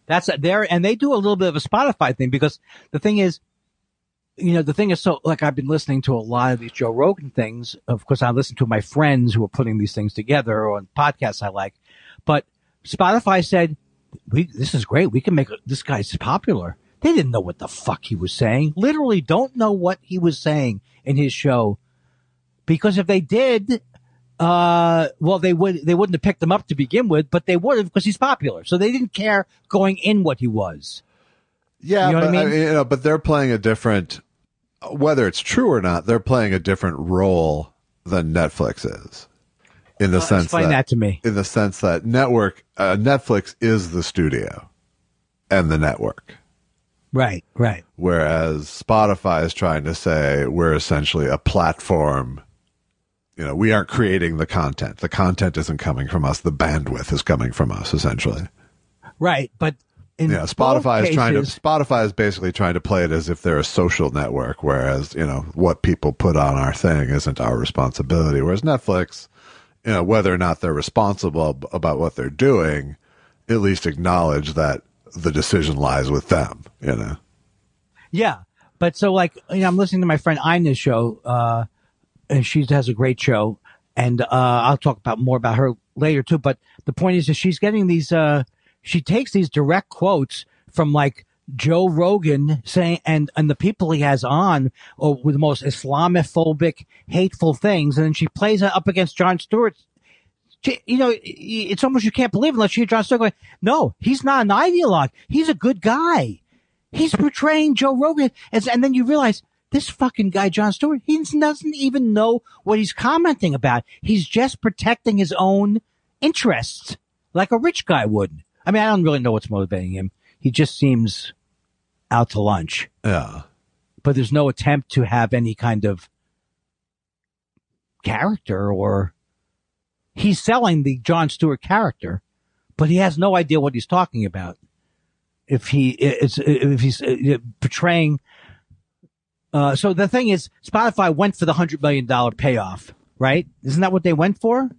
That's there, and they do a little bit of a Spotify thing, because the thing is, so, like, I've been listening to a lot of these Joe Rogan things. Of course, I listen to my friends who are putting these things together on podcasts I like. But Spotify said, this is great. We can make this guy's popular. They didn't know what the fuck he was saying. Literally don't know what he was saying in his show. Because if they did, they wouldn't have picked him up to begin with, but they would have, because he's popular. So they didn't care going in what he was. Yeah, you know what I mean? But they're playing a different, whether it's true or not, they're playing a different role than Netflix is. In the sense explain that to me. In the sense that Netflix is the studio and the network. Right. Whereas Spotify is trying to say we're essentially a platform. We aren't creating the content. The content isn't coming from us. The bandwidth is coming from us, essentially. Right, but Spotify is basically trying to play it as if they're a social network, whereas, what people put on our thing isn't our responsibility. Whereas Netflix, whether or not they're responsible about what they're doing, at least acknowledge that the decision lies with them, Yeah. But so, like, I'm listening to my friend Ina's show, and she has a great show, and I'll talk more about her later too. But the point is that she's getting these, she takes these direct quotes from, like, Joe Rogan saying, and the people he has on, or with the most Islamophobic, hateful things, and then she plays it up against Jon Stewart. It's almost, you can't believe it unless you hear Jon Stewart going, no, he's not an ideologue. He's a good guy. He's portraying Joe Rogan. And then you realize, this fucking guy, Jon Stewart, he doesn't even know what he's commenting about. He's just protecting his own interests, like a rich guy would. I mean, I don't really know what's motivating him. He just seems out to lunch. Yeah. But there's no attempt to have any kind of character, or he's selling the Jon Stewart character, but he has no idea what he's talking about. If he's portraying, so the thing is, Spotify went for the $100 million payoff, right? Isn't that what they went for?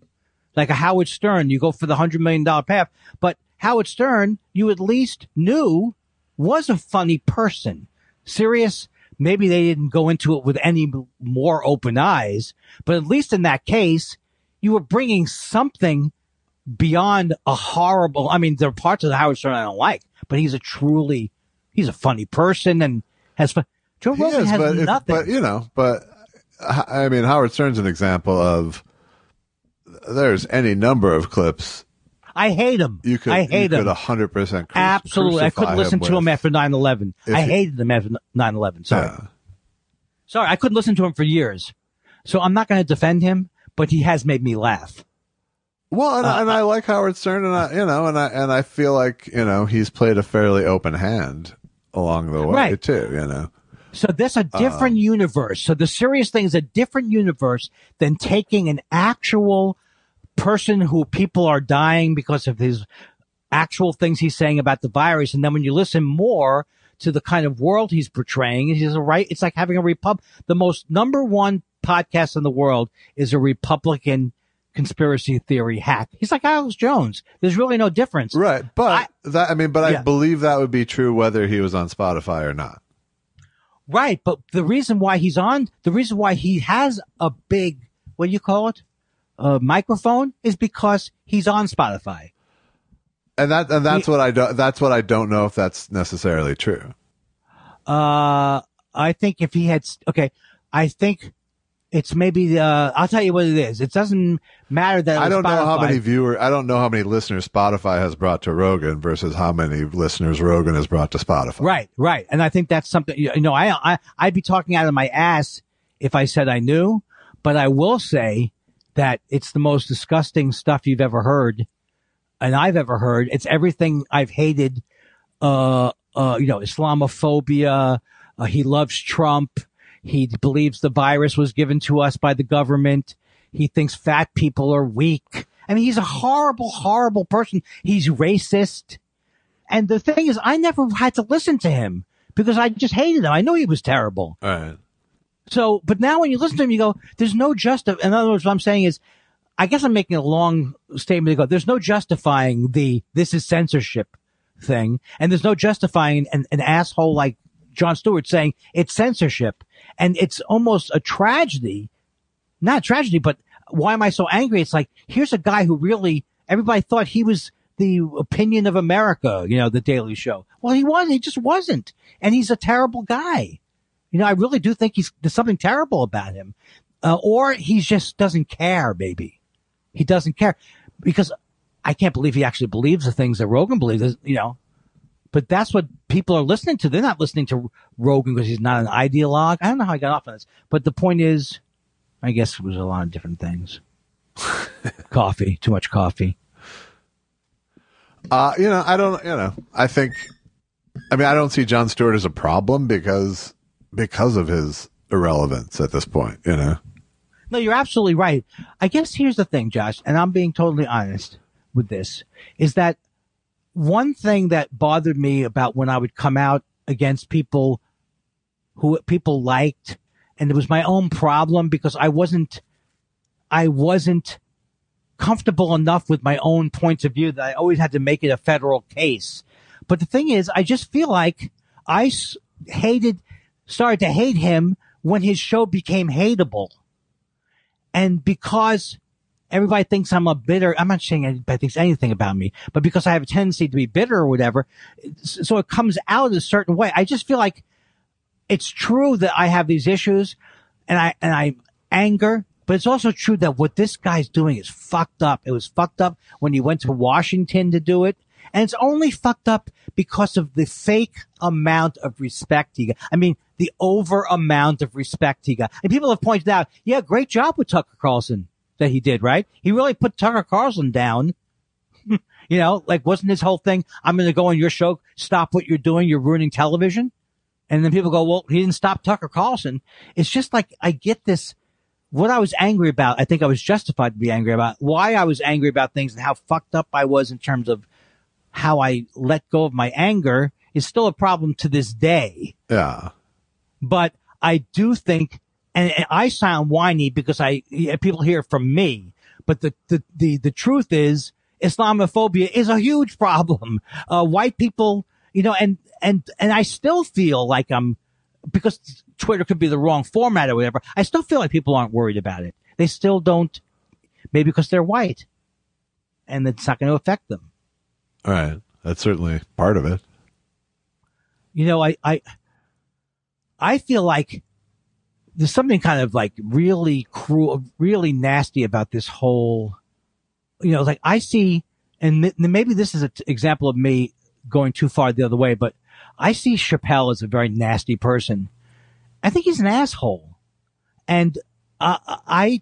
Like a Howard Stern, you go for the $100 million payoff, but Howard Stern, you at least knew was a funny person. Serious, maybe they didn't go into it with any more open eyes, but at least in that case, you were bringing something beyond a horrible, I mean, there are parts of the Howard Stern I don't like, but he's a funny person and has fun. Joe Rogan has nothing. I mean, Howard Stern's an example of, there's any number of clips. I hate him. You could 100% absolutely. I couldn't listen to him after 9/11. I hated him after 9/11. Sorry. Yeah. Sorry, I couldn't listen to him for years. So I'm not going to defend him, but he has made me laugh. Well, and I like Howard Stern, and I feel like, he's played a fairly open hand along the way too, So that's a different universe. So the serious thing is a different universe than taking an actual person who people are dying because of his actual things he's saying about the virus. And then when you listen more to the kind of world he's portraying, it's like having the most number one podcast in the world is a Republican conspiracy theory hack. He's like Alex Jones. There's really no difference. Right. But I believe that would be true whether he was on Spotify or not. Right. But the reason why he has a big, what do you call it? Microphone is because he's on Spotify. And that's what I don't know if that's necessarily true. I think if he had, I think it's maybe, I'll tell you what it is. It doesn't matter that I don't know how many listeners Spotify has brought to Rogan versus how many listeners Rogan has brought to Spotify. Right. And I think that's something, I'd be talking out of my ass if I said I knew, but I will say that it's the most disgusting stuff you've ever heard and I've ever heard. It's everything I've hated, Islamophobia. He loves Trump. He believes the virus was given to us by the government. He thinks fat people are weak. I mean, he's a horrible, horrible person. He's racist. And the thing is, I never had to listen to him because I just hated him. I knew he was terrible. All right. So, but now when you listen to him, you go, there's no in other words, what I'm saying is, I guess I'm making a long statement to go, there's no justifying this is censorship thing. And there's no justifying an asshole like Jon Stewart saying it's censorship. And it's almost a tragedy, not tragedy, but why am I so angry? It's like, here's a guy who really, everybody thought he was the opinion of America, the Daily Show. Well, he just wasn't. And he's a terrible guy. I really do think there's something terrible about him. Or he just doesn't care, maybe. He doesn't care. Because I can't believe he actually believes the things that Rogan believes, But that's what people are listening to. They're not listening to Rogan because he's not an ideologue. I don't know how I got off on this. But the point is, I guess it was a lot of different things. Coffee, too much coffee. I don't see Jon Stewart as a problem because of his irrelevance at this point, No, you're absolutely right. I guess here's the thing, Josh, and I'm being totally honest with this, is that one thing that bothered me about when I would come out against people who people liked, and it was my own problem because I wasn't comfortable enough with my own points of view that I always had to make it a federal case. But the thing is, I just feel like I started to hate him when his show became hateable. And because everybody thinks I'm I'm not saying anybody thinks anything about me, but because I have a tendency to be bitter or whatever, so it comes out a certain way. I just feel like it's true that I have these issues and I anger, but it's also true that what this guy's doing is fucked up. It was fucked up when he went to Washington to do it. And it's only fucked up because of the fake amount of respect he got. I mean, the over amount of respect he got. And people have pointed out, yeah, great job with Tucker Carlson that he did, right? He really put Tucker Carlson down. Wasn't his whole thing, I'm going to go on your show, stop what you're doing, you're ruining television? And then people go, well, he didn't stop Tucker Carlson. It's just like, I get this what I was angry about, I think I was justified to be angry about. Why I was angry about things and how fucked up I was in terms of how I let go of my anger is still a problem to this day. Yeah. But I do think, and I sound whiny because people hear it from me, but the truth is Islamophobia is a huge problem. White people, and I still feel like because Twitter could be the wrong format or whatever, I still feel like people aren't worried about it. They still don't, maybe because they're white and it's not going to affect them. All right. That's certainly part of it. I feel like there's something kind of like really cruel, really nasty about this whole, like I see, and maybe this is an example of me going too far the other way, but I see Chappelle as a very nasty person. I think he's an asshole. And why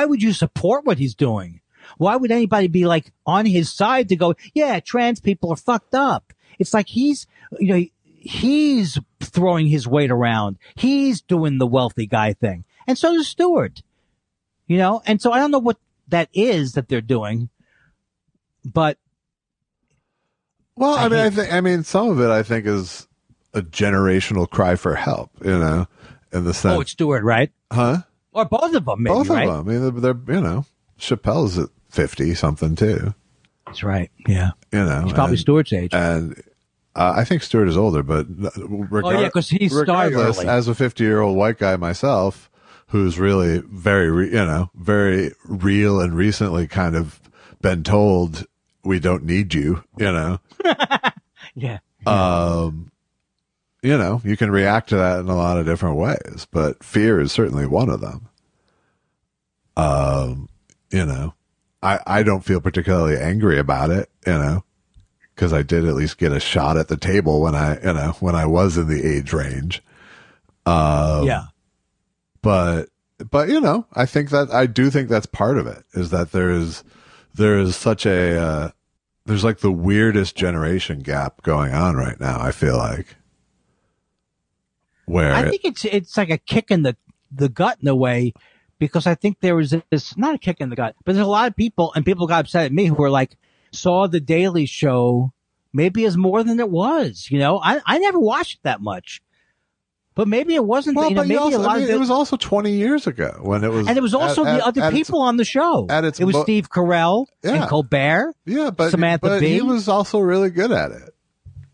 would you support what he's doing? Why would anybody be like on his side to go, yeah, trans people are fucked up? It's like he's throwing his weight around. He's doing the wealthy guy thing. And so does Stewart, and so I don't know what that is that they're doing, but. Well, I mean, some of it I think is a generational cry for help, in the sense. Oh, it's Stewart, right? Huh? Or both of them, maybe, both right? of them. I mean, they're Chappelle's at 50 something too. That's right. Yeah. He's probably and, Stewart's age. And I think Stewart is older, but because he started early. As a 50-year-old white guy myself, who's really very, very real and recently kind of been told we don't need you, Yeah. You can react to that in a lot of different ways, but fear is certainly one of them. I don't feel particularly angry about it, because I did at least get a shot at the table when I was in the age range. Yeah. But I do think that's part of it, is that there is such a, there's like the weirdest generation gap going on right now, I feel like. Where I think it's like a kick in the gut in a way, because I think there was this, not a kick in the gut, but there's a lot of people, and people got upset at me who were like, saw the Daily Show maybe as more than it was, I never watched it that much, but maybe it wasn't, maybe also, a lot of it was also 20 years ago when it was, and it was also the other people on the show. It was Steve Carell and Colbert. Yeah, but Samantha Bee. He was also really good at it.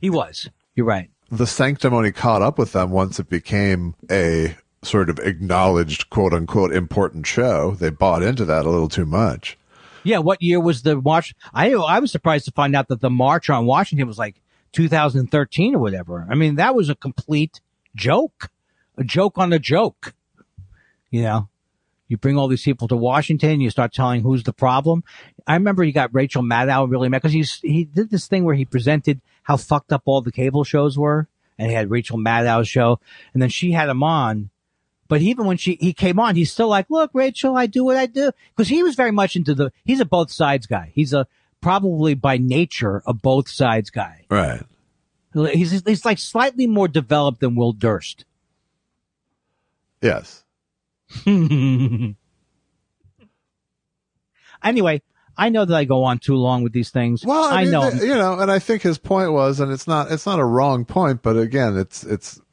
He was. You're right. The sanctimony caught up with them once it became a sort of acknowledged, quote unquote, important show. They bought into that a little too much. Yeah. What year was the march? I was surprised to find out that the march on Washington was like 2013 or whatever. I mean, that was a complete joke, a joke on a joke. You bring all these people to Washington, you start telling who's the problem. I remember he got Rachel Maddow really mad because he did this thing where he presented how fucked up all the cable shows were, and he had Rachel Maddow's show, and then she had him on. But even when he came on, he's still like, look, Rachel, I do what I do. Because he was very much he's a both sides guy. He's probably by nature a both sides guy. Right. He's like slightly more developed than Will Durst. Yes. Anyway, I know that I go on too long with these things. Well, I know, and I think his point was, and it's not a wrong point, but again, it's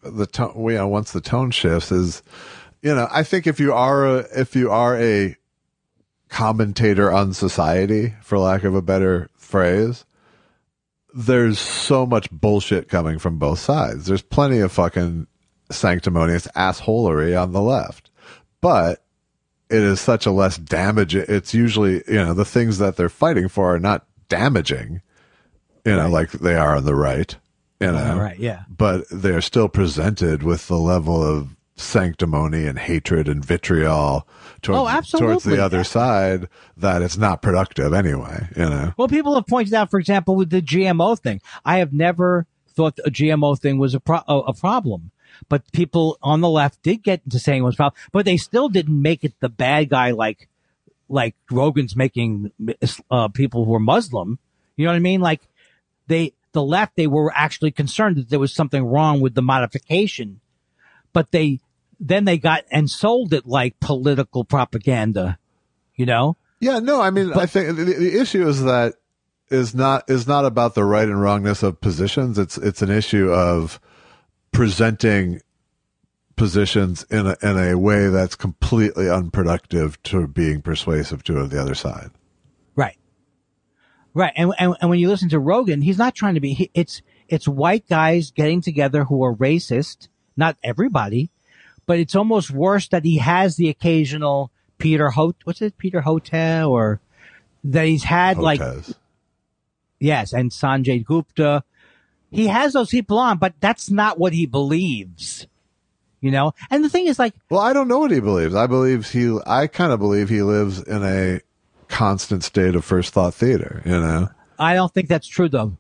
the tone. Once the tone shifts, is, I think if you are a commentator on society, for lack of a better phrase, there's so much bullshit coming from both sides. There's plenty of fucking sanctimonious assholery on the left, but it is such a less damage. It's usually, the things that they're fighting for are not damaging, right, like they are on the right, right, yeah. But they're still presented with the level of sanctimony and hatred and vitriol towards the other side that it's not productive anyway, Well, people have pointed out, for example, with the GMO thing, I have never thought a GMO thing was a problem. But people on the left did get into saying it was a problem, but they still didn't make it the bad guy like Rogan's making people who were Muslim. You know what I mean? Like the left, they were actually concerned that there was something wrong with the modification, but they then they got and sold it like political propaganda, you know? Yeah, no, I mean, I think the issue is that is not about the right and wrongness of positions. It's an issue of presenting positions in a way that's completely unproductive to being persuasive to the other side. Right. Right. And when you listen to Rogan, he's not trying to be, it's white guys getting together who are racist. Not everybody, but it's almost worse that he has the occasional Peter Hotez, or that he's had Hotez. Yes. And Sanjay Gupta. He has those people on, but that's not what he believes. You know? And the thing is well, I don't know what he believes. I kind of believe he lives in a constant state of first thought theater, you know? I don't think that's true though.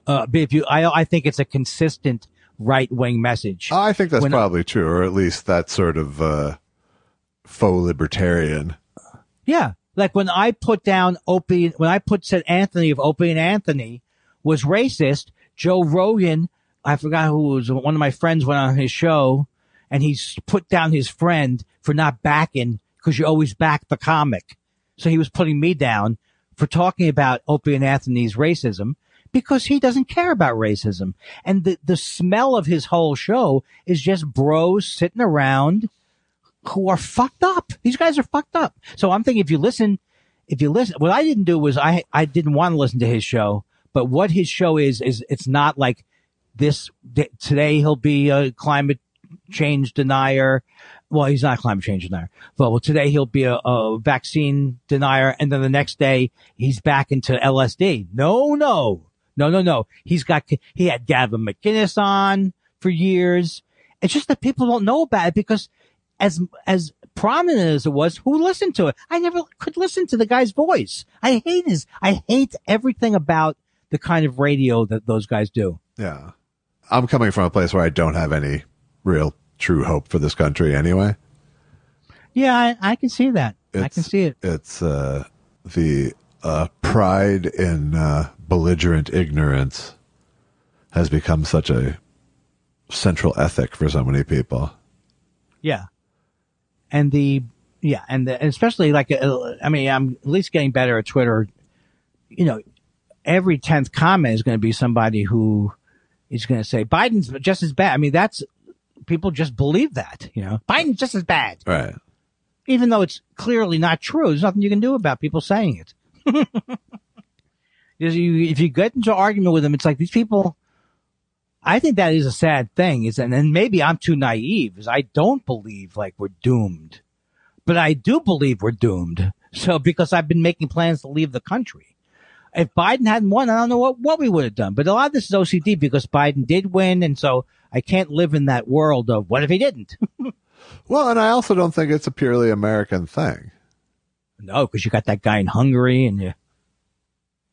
I think it's a consistent right-wing message. I think that's probably true, or at least that sort of, faux libertarian. Yeah. Like when I put down said Anthony of Opie and Anthony was racist, Joe Rogan, I forgot who was, one of my friends went on his show and he put down his friend for not backing, because you always back the comic. So he was putting me down for talking about Opie and Anthony's racism because he doesn't care about racism. And the smell of his whole show is just bros sitting around who are fucked up. These guys are fucked up. So I'm thinking if you listen, what I didn't do was I didn't want to listen to his show, but what his show is it's not like this. Today he'll be a climate change denier. Well, he's not a climate change denier. Well, today he'll be a vaccine denier. And then the next day he's back into LSD. No. He had Gavin McInnes on for years. It's just that people don't know about it because as prominent as it was, who listened to it? I never could listen to the guy's voice. I hate everything about the kind of radio that those guys do. Yeah. I'm coming from a place where I don't have any real true hope for this country anyway. Yeah, I can see that. I can see it. It's the pride in belligerent ignorance has become such a central ethic for so many people. Yeah. And especially I'm at least getting better at Twitter. You know, every 10th comment is going to be somebody who is going to say Biden's just as bad. I mean, people just believe that, you know, Biden's just as bad. Right. Even though it's clearly not true. There's nothing you can do about people saying it. If you get into an argument with them, it's like these people, I think that is a sad thing, and maybe I'm too naive, is I don't believe like we're doomed, but I do believe we're doomed. So because I've been making plans to leave the country. If Biden hadn't won, I don't know what we would have done. But a lot of this is OCD because Biden did win, and so I can't live in that world of what if he didn't. Well, and I also don't think it's a purely American thing. No, because you got that guy in Hungary and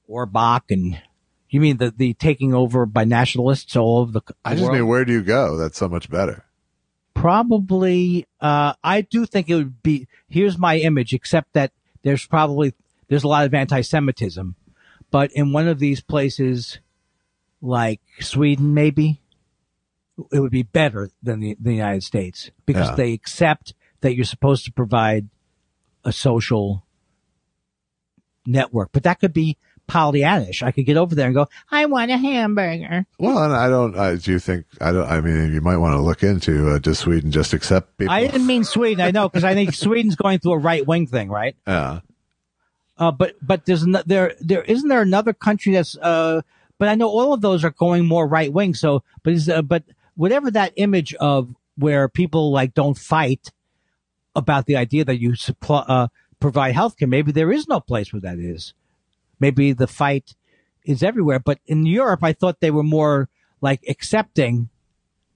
Orbach, and you mean the taking over by nationalists all over the I just world? mean, where do you go? That's so much better. Probably, I do think it would be, here's my image, except that there's a lot of anti-Semitism, but in one of these places, like Sweden, maybe, it would be better than the United States because they accept that you're supposed to provide a social network, but that could be Pollyannish. I could get over there and go, I want a hamburger. Well, and I mean, you might want to look into, does Sweden just accept people? I didn't mean Sweden. I know, because I think Sweden's going through a right wing thing, right? Yeah. But isn't there another country that's, but I know all of those are going more right wing. So, but whatever that image of where people like don't fight about the idea that you provide healthcare, maybe there is no place where that is. Maybe the fight is everywhere. But in Europe, I thought they were more like accepting,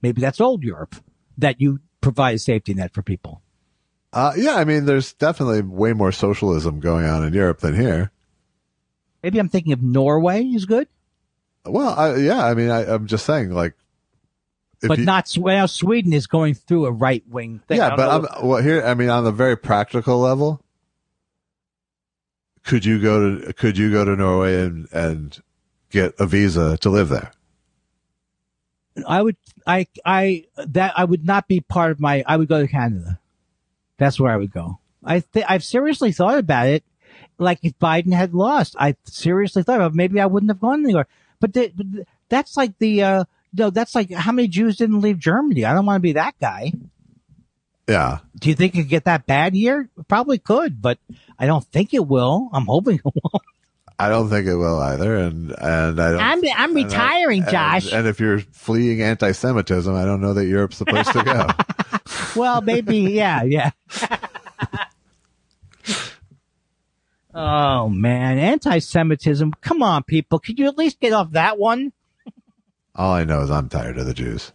maybe that's old Europe, that you provide a safety net for people. Yeah, I mean, there's definitely way more socialism going on in Europe than here. Maybe I'm thinking of Norway is good. Well, I'm just saying, like, Sweden is going through a right wing thing. Yeah, but on the very practical level, could you go to Norway and get a visa to live there? I would not be part of I would go to Canada. That's where I would go. I've seriously thought about it. Like if Biden had lost, I seriously thought about maybe I wouldn't have gone anywhere. But that's like that's like how many Jews didn't leave Germany? I don't want to be that guy. Yeah. Do you think it could get that bad here? Probably could, but I don't think it will. I'm hoping it won't. I don't think it will either, and I don't. I'm retiring, Josh. And if you're fleeing anti-Semitism, I don't know that Europe's the place to go. Well, maybe, yeah. Oh man, anti-Semitism! Come on, people, could you at least get off that one? All I know is I'm tired of the Jews.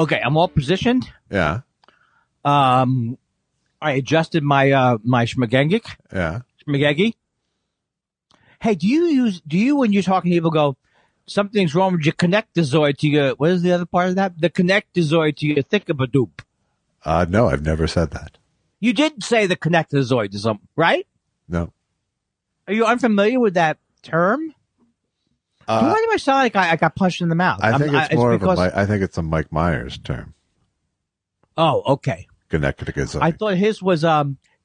Okay, I'm all positioned. Yeah. I adjusted my my schmagengik. Yeah. Schmagegi. Hey, do you when you're talking to people go, something's wrong with your connectozoid to your, what is the other part of that? The connectozoid to your thickabadoop. No, I've never said that. You did say the connectozoid to something, right? No. Are you unfamiliar with that term? Why do I sound like I got punched in the mouth? I think it's more because I think it's a Mike Myers term. Oh, okay. Connecticut. I thought his was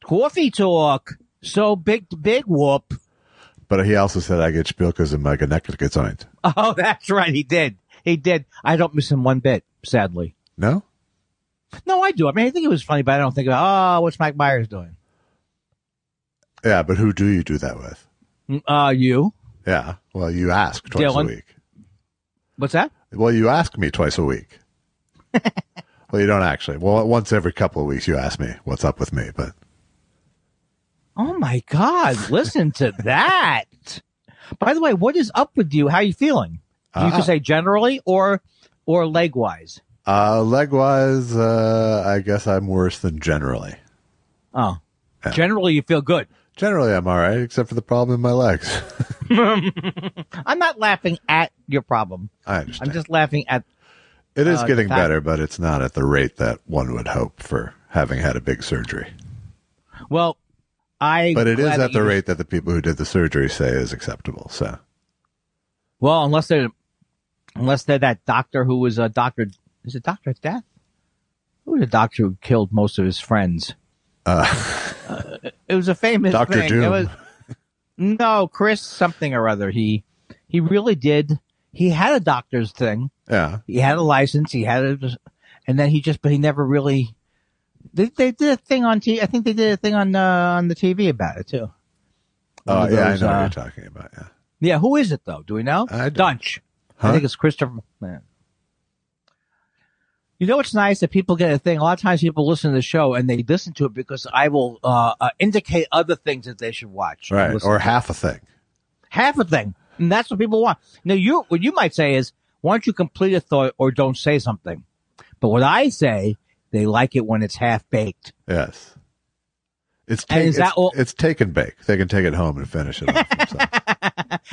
Coffee talk. So big whoop. But he also said I get Spielkes in my Connecticut. Oh, that's right. He did. I don't miss him one bit, sadly. No? No, I do. I mean, I think it was funny, but I don't think about, what's Mike Myers doing? Yeah, but who do you do that with? You. Yeah. Well, you ask twice Dylan. a week. What's that? Well, you ask me twice a week. Well, you don't actually. Well, once every couple of weeks you ask me what's up with me, but. Oh my God. Listen to that. By the way, what is up with you? How are you feeling? You can say generally or leg-wise. Leg-wise, I guess I'm worse than generally. Oh. Yeah. Generally, you feel good. Generally, I'm all right, except for the problem in my legs. I'm not laughing at your problem. I understand. I'm just laughing at... It is getting better, but it's not at the rate that one would hope for having had a big surgery. Well, But it is at the rate that the people who did the surgery say is acceptable, so... Well, unless they're that doctor who was a doctor... Is it Dr. Death? Who was the doctor who killed most of his friends? It was a famous Dr. thing. Doom. No, Chris something or other. He really did. He had a doctor's thing. Yeah. He had a license. And then but he never really. They did a thing on TV. I think they did a thing on the TV about it too. Oh yeah, I know what you're talking about. Yeah. Yeah. Who is it though? Do we know? Dunch. Huh? I think it's Christopher. Man. You know, it's nice that people get a thing. A lot of times people listen to the show and they listen to it because I will indicate other things that they should watch. Right. Or half a thing. Half a thing. And that's what people want. Now, what you might say is, why don't you complete a thought or don't say something? But what I say, they like it when it's half-baked. Yes. It's take and bake. They can take it home and finish it off themselves.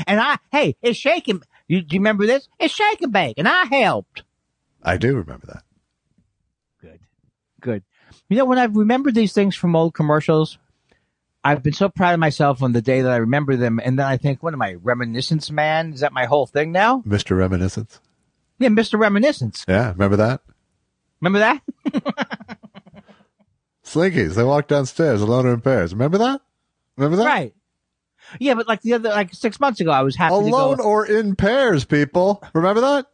And it's shake and... Do you remember this? It's shake and bake, and I helped. I do remember that. Good. You know, when I've remembered these things from old commercials, I've been so proud of myself on the day that I remember them, and then I think, what am I, Reminiscence Man? Is that my whole thing now? Mr. Reminiscence? Yeah, Mr. Reminiscence. Yeah, remember that? Remember that? Slinkies, they walk downstairs alone or in pairs. Remember that? Right. Yeah, but like 6 months ago, I was happy to go. Alone or in pairs, people. Remember that?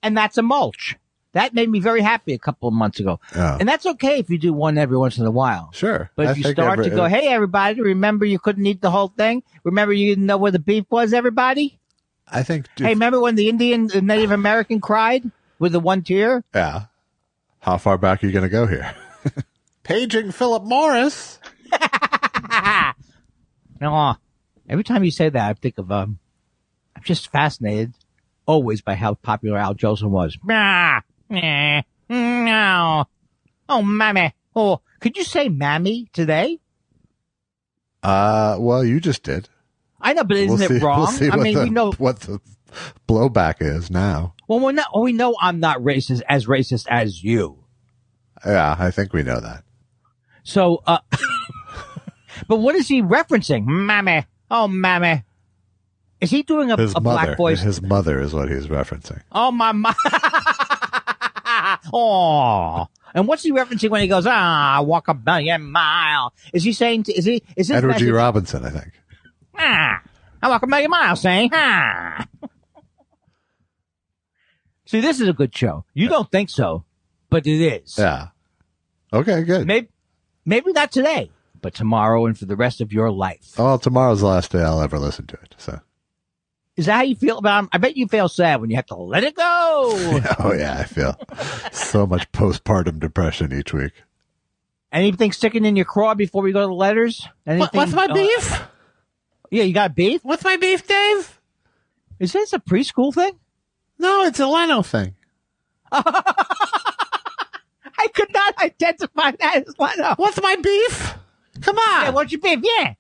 And that's a mulch. That made me very happy a couple of months ago. Oh. And that's okay if you do one every once in a while. Sure. But if you start to go, hey, everybody, remember you couldn't eat the whole thing? Remember you didn't know where the beef was, everybody? I think... Hey, remember when the Native American cried with the one tear? Yeah. How far back are you going to go here? Paging Philip Morris. No, every time you say that, I think of, I'm just fascinated always by how popular Al Jolson was. No. Oh, mammy. Oh, could you say mammy today? Well, you just did. I know, but isn't it wrong? We know what the blowback is now. Well, we know I'm not racist as you. Yeah, I think we know that. So, but what is he referencing? Mammy. Oh, mammy. Is he doing a black voice? His mother is what he's referencing. Oh, my mom. Oh. And what's he referencing when he goes, walk a million miles? Is he saying, is this Edward G. Robinson, I think. I walk a million miles saying, See, this is a good show. You don't think so, but it is. Yeah. Okay, good. Maybe not today, but tomorrow and for the rest of your life. Oh, tomorrow's the last day I'll ever listen to it, so. Is that how you feel about him? I bet you feel sad when you have to let it go. Oh, yeah, I feel so much postpartum depression each week. Anything sticking in your craw before we go to the letters? What's my beef? Yeah, you got beef? What's my beef, Dave? Is this a preschool thing? No, it's a Leno thing. I could not identify that as Leno. What's my beef? Come on. Yeah, what's your beef? Yeah.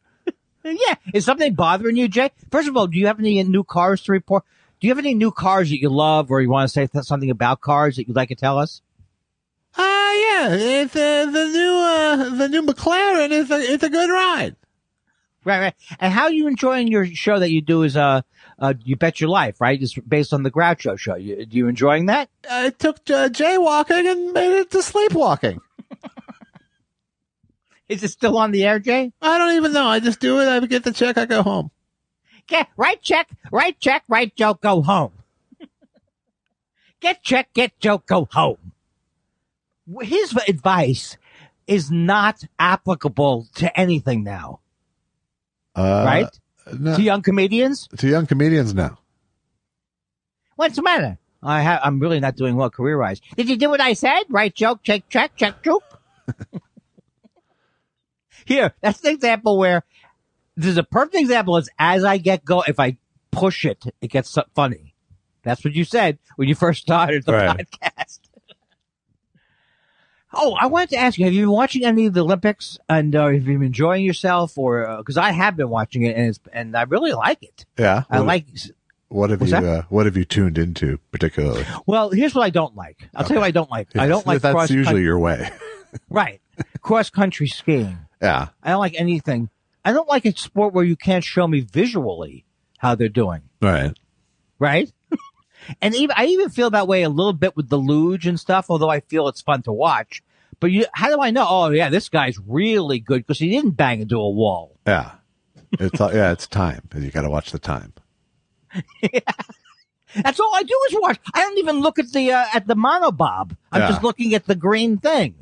Yeah. Is something bothering you, Jay? First of all, do you have any new cars to report? Do you have any new cars that you love or you want to say something about cars that you'd like to tell us? Yeah. It's the new McLaren is a good ride. Right. And how are you enjoying your show that you do is You Bet Your Life, right? It's based on the Groucho show. Do you enjoying that? I took jaywalking and made it to sleepwalking. Is it still on the air, Jay? I don't even know. I just do it. I get the check. I go home. Write check, write joke, go home. Get check, get joke, go home. His advice is not applicable to anything now. Right? No. To young comedians? To young comedians, no. What's the matter? I'm really not doing well career-wise. Did you do what I said? Write joke, check, joke. Here, that's an example where this is a perfect example. Is as I get go, if I push it, it gets funny. That's what you said when you first started the podcast. Oh, I wanted to ask you: have you been watching any of the Olympics, and have you been enjoying yourself, or because I have been watching it, and I really like it. Yeah, What have you tuned into particularly? Well, here's what I don't like. I'll tell you what I don't like. I don't like that's usually your way. Right, cross country skiing. Yeah, I don't like anything. I don't like a sport where you can't show me visually how they're doing. Right. And I even feel that way a little bit with the luge and stuff, although I feel it's fun to watch. But how do I know? Oh, yeah, this guy's really good because he didn't bang into a wall. Yeah. It's time. You got to watch the time. Yeah. That's all I do is watch. I don't even look at the monobob. I'm just looking at the green thing.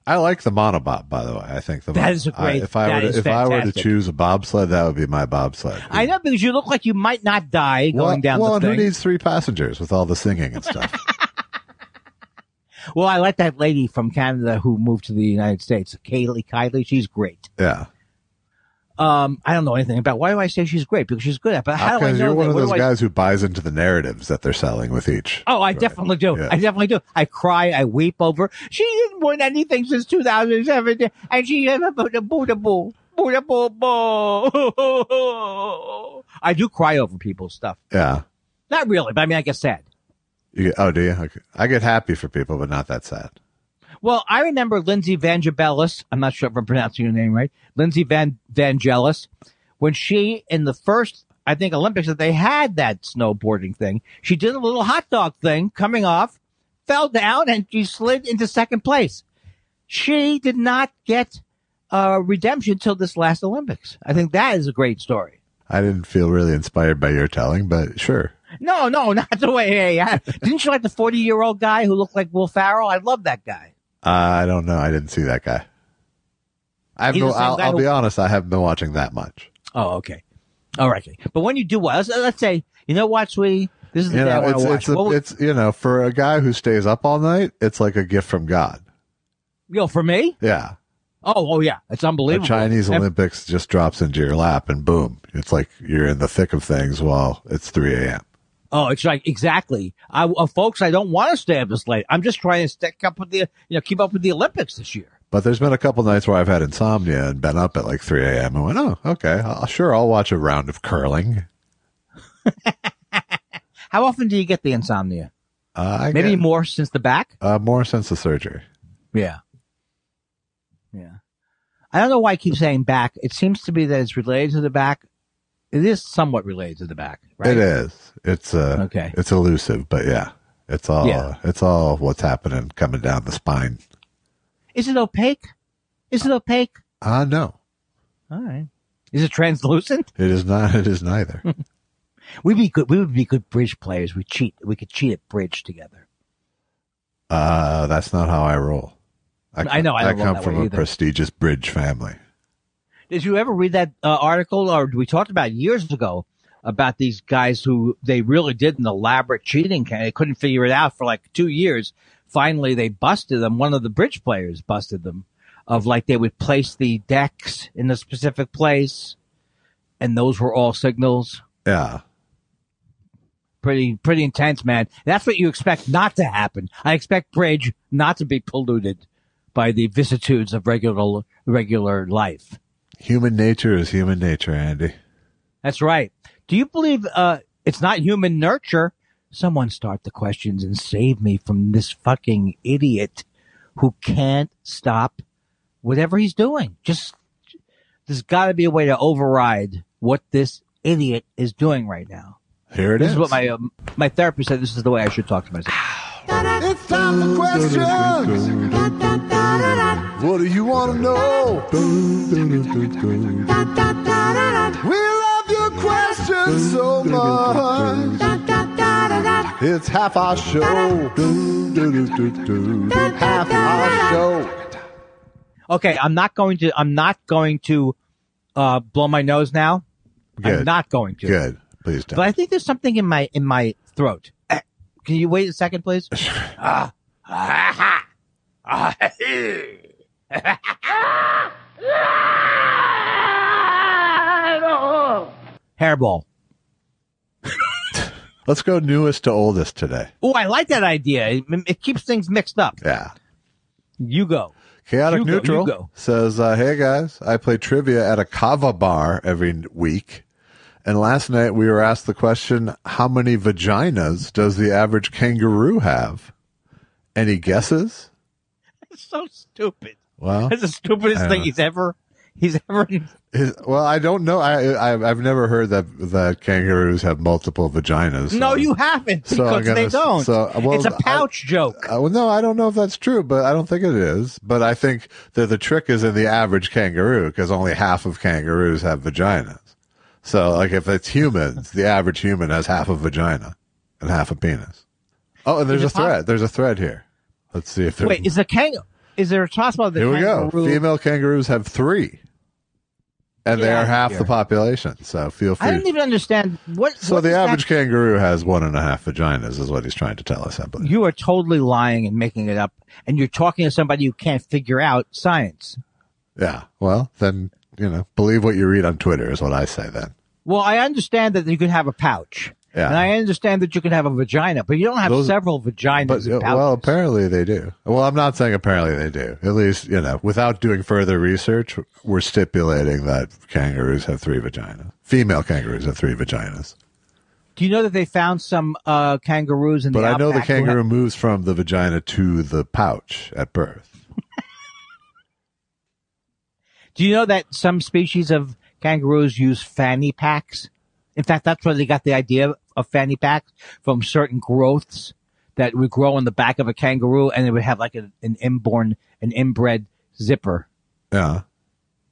I like the monobob, by the way. I think that is a great. If I were to choose a bobsled, that would be my bobsled. I know, because you look like you might not die going down the thing. Well, who needs 3 passengers with all the singing and stuff? Well, I like that lady from Canada who moved to the United States, Kylie. She's great. Yeah. I don't know anything about. Why do I say she's great? Because she's good at. But how do I know? You're one of those guys who buys into the narratives that they're selling with each. Oh, I definitely do. Yeah. I definitely do. I cry. I weep over. She didn't win anything since 2007, and she I do cry over people's stuff. Yeah. Not really, but I mean, I get sad. Do you? Okay. I get happy for people, but not that sad. Well, I remember Lindsay Vangelis. I'm not sure if I'm pronouncing your name right. Lindsay Vangelis, when she, in the first, I think, Olympics that they had that snowboarding thing, she did a little hot dog thing coming off, fell down, and she slid into second place. She did not get redemption till this last Olympics. I think that is a great story. I didn't feel really inspired by your telling, but sure. No, not the way. Didn't you like the 40-year-old guy who looked like Will Ferrell? I love that guy. I don't know. I didn't see that guy. I'll be honest. I haven't been watching that much. Oh, okay. All right. But when you do what? Let's say, you know what, sweetie? This is the day I want to watch. It's for a guy who stays up all night, it's like a gift from God. For me? Yeah. Oh, yeah. It's unbelievable. The Chinese Olympics just drops into your lap and boom. It's like you're in the thick of things while it's 3 a.m. Oh, it's like, exactly. Folks, I don't want to stay up this late. I'm just trying to keep up with the Olympics this year. But there's been a couple nights where I've had insomnia and been up at like 3 a.m. and went, oh, okay. I'll watch a round of curling. How often do you get the insomnia? Maybe more since the back? More since the surgery. Yeah. I don't know why I keep saying back. It seems to be that it's related to the back. It is somewhat related to the back, right? It is. It's okay. It's elusive, but yeah, it's all what's happening coming down the spine. Is it opaque? No. All right. Is it translucent? It is not. It is neither. We would be good bridge players. We could cheat at bridge together. That's not how I roll. I know. I come from a prestigious bridge family. Did you ever read that article, or we talked about years ago about these guys who they really did an elaborate cheating campaign? They couldn't figure it out for like 2 years. Finally, they busted them. One of the bridge players busted them. Of like they would place the decks in a specific place, and those were all signals. Yeah. Pretty intense, man. That's what you expect not to happen. I expect bridge not to be polluted by the vicissitudes of regular life. Human nature is human nature, Andy. That's right. Do you believe it's not human nurture? Someone start the questions and save me from this fucking idiot who can't stop whatever he's doing. Just There's got to be a way to override what this idiot is doing right now. Here it This is. is what my therapist said. This is the way I should talk to myself. It's time for questions. What do you want to know? We love your questions so much. It's half our show. Half our show. Okay, I'm not going to blow my nose now. Good. I'm not going to. Good. Please don't. But I think there's something in my throat. Can you wait a second, please? Hairball. Let's go newest to oldest today. Oh, I like that idea. It keeps things mixed up. Yeah. You go. Chaotic You Neutral go. says, hey guys, I play trivia at a kava bar every week. And last night we were asked the question, how many vaginas does the average kangaroo have? Any guesses? It's so stupid. Well, That's the stupidest thing he's ever. Well, I don't know. I've never heard that kangaroos have multiple vaginas. No, you haven't, because they don't. It's a pouch joke. Well, no, I don't know if that's true, but I don't think it is. But I think that the trick is in the average kangaroo, because only half of kangaroos have vaginas. So, like, if it's humans, the average human has half a vagina and half a penis. Oh, and there's a thread. There's a thread here. Let's see if there's... Wait, is there a possibility that Here we kangaroo... go. Female kangaroos have 3. And they are half the population, so feel free. I don't even understand what. So the average kangaroo has 1.5 vaginas, is what he's trying to tell us, I believe. You are totally lying and making it up, and you're talking to somebody who can't figure out science. Yeah, well, then, believe what you read on Twitter is what I say then. Well, I understand that you can have a pouch. Yeah. And I understand that you can have a vagina, but you don't have several vaginas and pouches. Well, apparently they do. Well, I'm not saying apparently they do. At least, without doing further research, we're stipulating that kangaroos have 3 vaginas. Female kangaroos have 3 vaginas. Do you know that they found some kangaroos in the outback? But I know the kangaroo moves from the vagina to the pouch at birth. Do you know that some species of kangaroos use fanny packs? In fact, that's where they got the idea of fanny packs, from certain growths that would grow on the back of a kangaroo, and it would have like an inbred zipper. Yeah.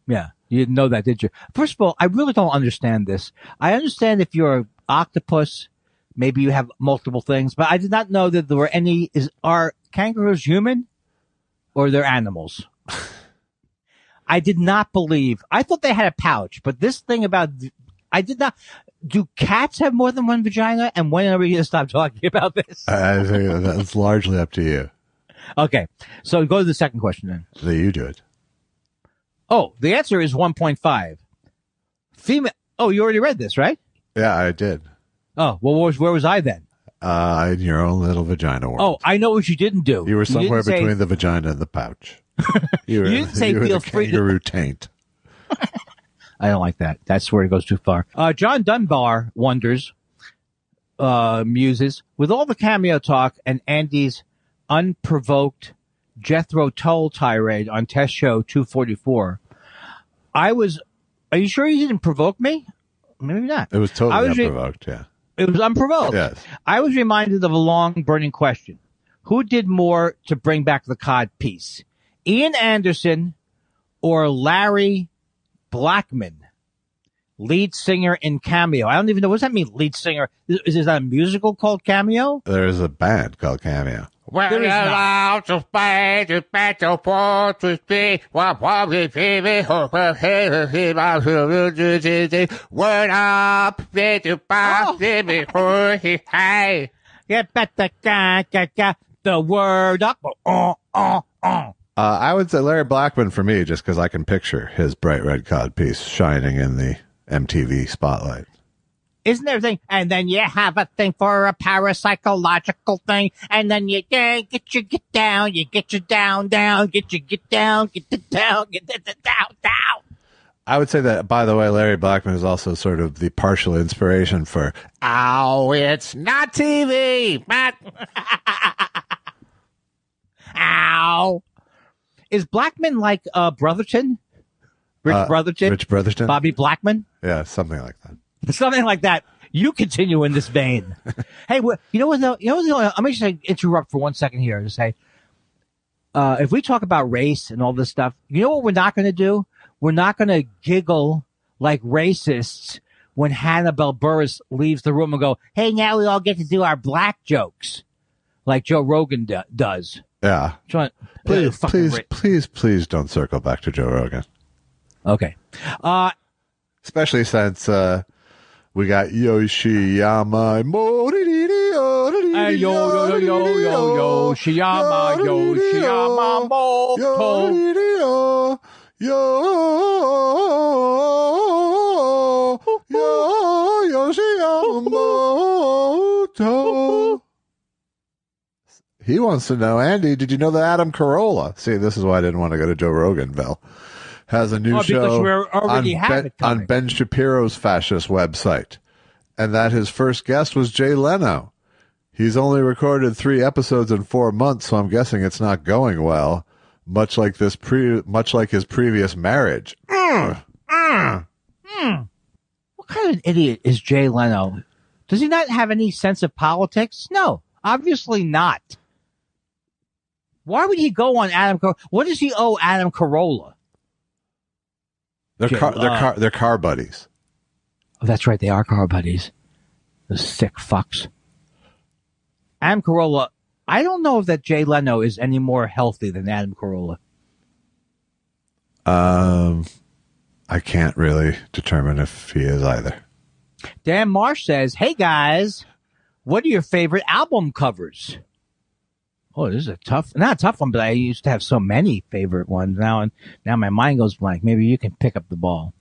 Yeah. You didn't know that, did you? First of all, I really don't understand this. I understand if you're an octopus, maybe you have multiple things, but I did not know that there were any. Are kangaroos human or they're animals? I did not believe. I thought they had a pouch, but this thing about, I did not. Do cats have more than one vagina? And when are we going to stop talking about this? I think that's largely up to you. Okay. So go to the second question then. So you do it. Oh, the answer is 1.5. Female. Oh, you already read this, right? Yeah, I did. Oh, well, where was I then? In your own little vagina world. Oh, I know what you didn't do. You were somewhere between the vagina and the pouch. You didn't say feel free to. Kangaroo taint. I don't like that. That's where it goes too far. John Dunbar wonders, muses, with all the cameo talk and Andy's unprovoked Jethro Tull tirade on Test Show 244, are you sure you didn't provoke me? Maybe not. It was totally unprovoked, yeah. It was unprovoked. Yes. I was reminded of a long burning question. Who did more to bring back the cod piece? Ian Anderson or Larry Blackman, lead singer in Cameo? I don't even know. What does that mean, lead singer? Is that a musical called Cameo? There is a band called Cameo. There is not. Get the word up. I would say Larry Blackman for me, just because I can picture his bright red cod piece shining in the MTV spotlight. Isn't there a thing? And then you have a thing for a parapsychological thing, and then you get down, get you down, get down, down. I would say that, by the way, Larry Blackman is also sort of the partial inspiration for "Ow, it's not TV." Ow. Is Blackman like Brotherton? Rich Brotherton? Rich Brotherton? Bobby Blackman? Yeah, something like that. Something like that. You continue in this vein. Hey, you know what? Though? Let me just interrupt for 1 second here to say, if we talk about race and all this stuff, you know what we're not going to do? We're not going to giggle like racists when Hannibal Buress leaves the room and go, "Hey, now we all get to do our black jokes," like Joe Rogan does. Yeah. Please don't circle back to Joe Rogan. Okay. Especially since we got Yoshiyama. Hey, Yoshiyama Moto. Yoshiyama. He wants to know, Andy, did you know that Adam Carolla? See, this is why I didn't want to go to Joe Roganville. Has a new show on Ben Shapiro's fascist website. And that his first guest was Jay Leno. He's only recorded 3 episodes in 4 months, so I'm guessing it's not going well. Much like his previous marriage. What kind of an idiot is Jay Leno? Does he not have any sense of politics? No, obviously not. Why would he go on Adam Carolla? What does he owe Adam Carolla? They're car buddies. Oh, that's right. They are car buddies. The sick fucks. Adam Carolla. I don't know if that Jay Leno is any more healthy than Adam Carolla. I can't really determine if he is either. Dan Marsh says, "Hey guys, what are your favorite album covers?" Oh, this is not a tough one, but I used to have so many favorite ones now my mind goes blank. Maybe you can pick up the ball.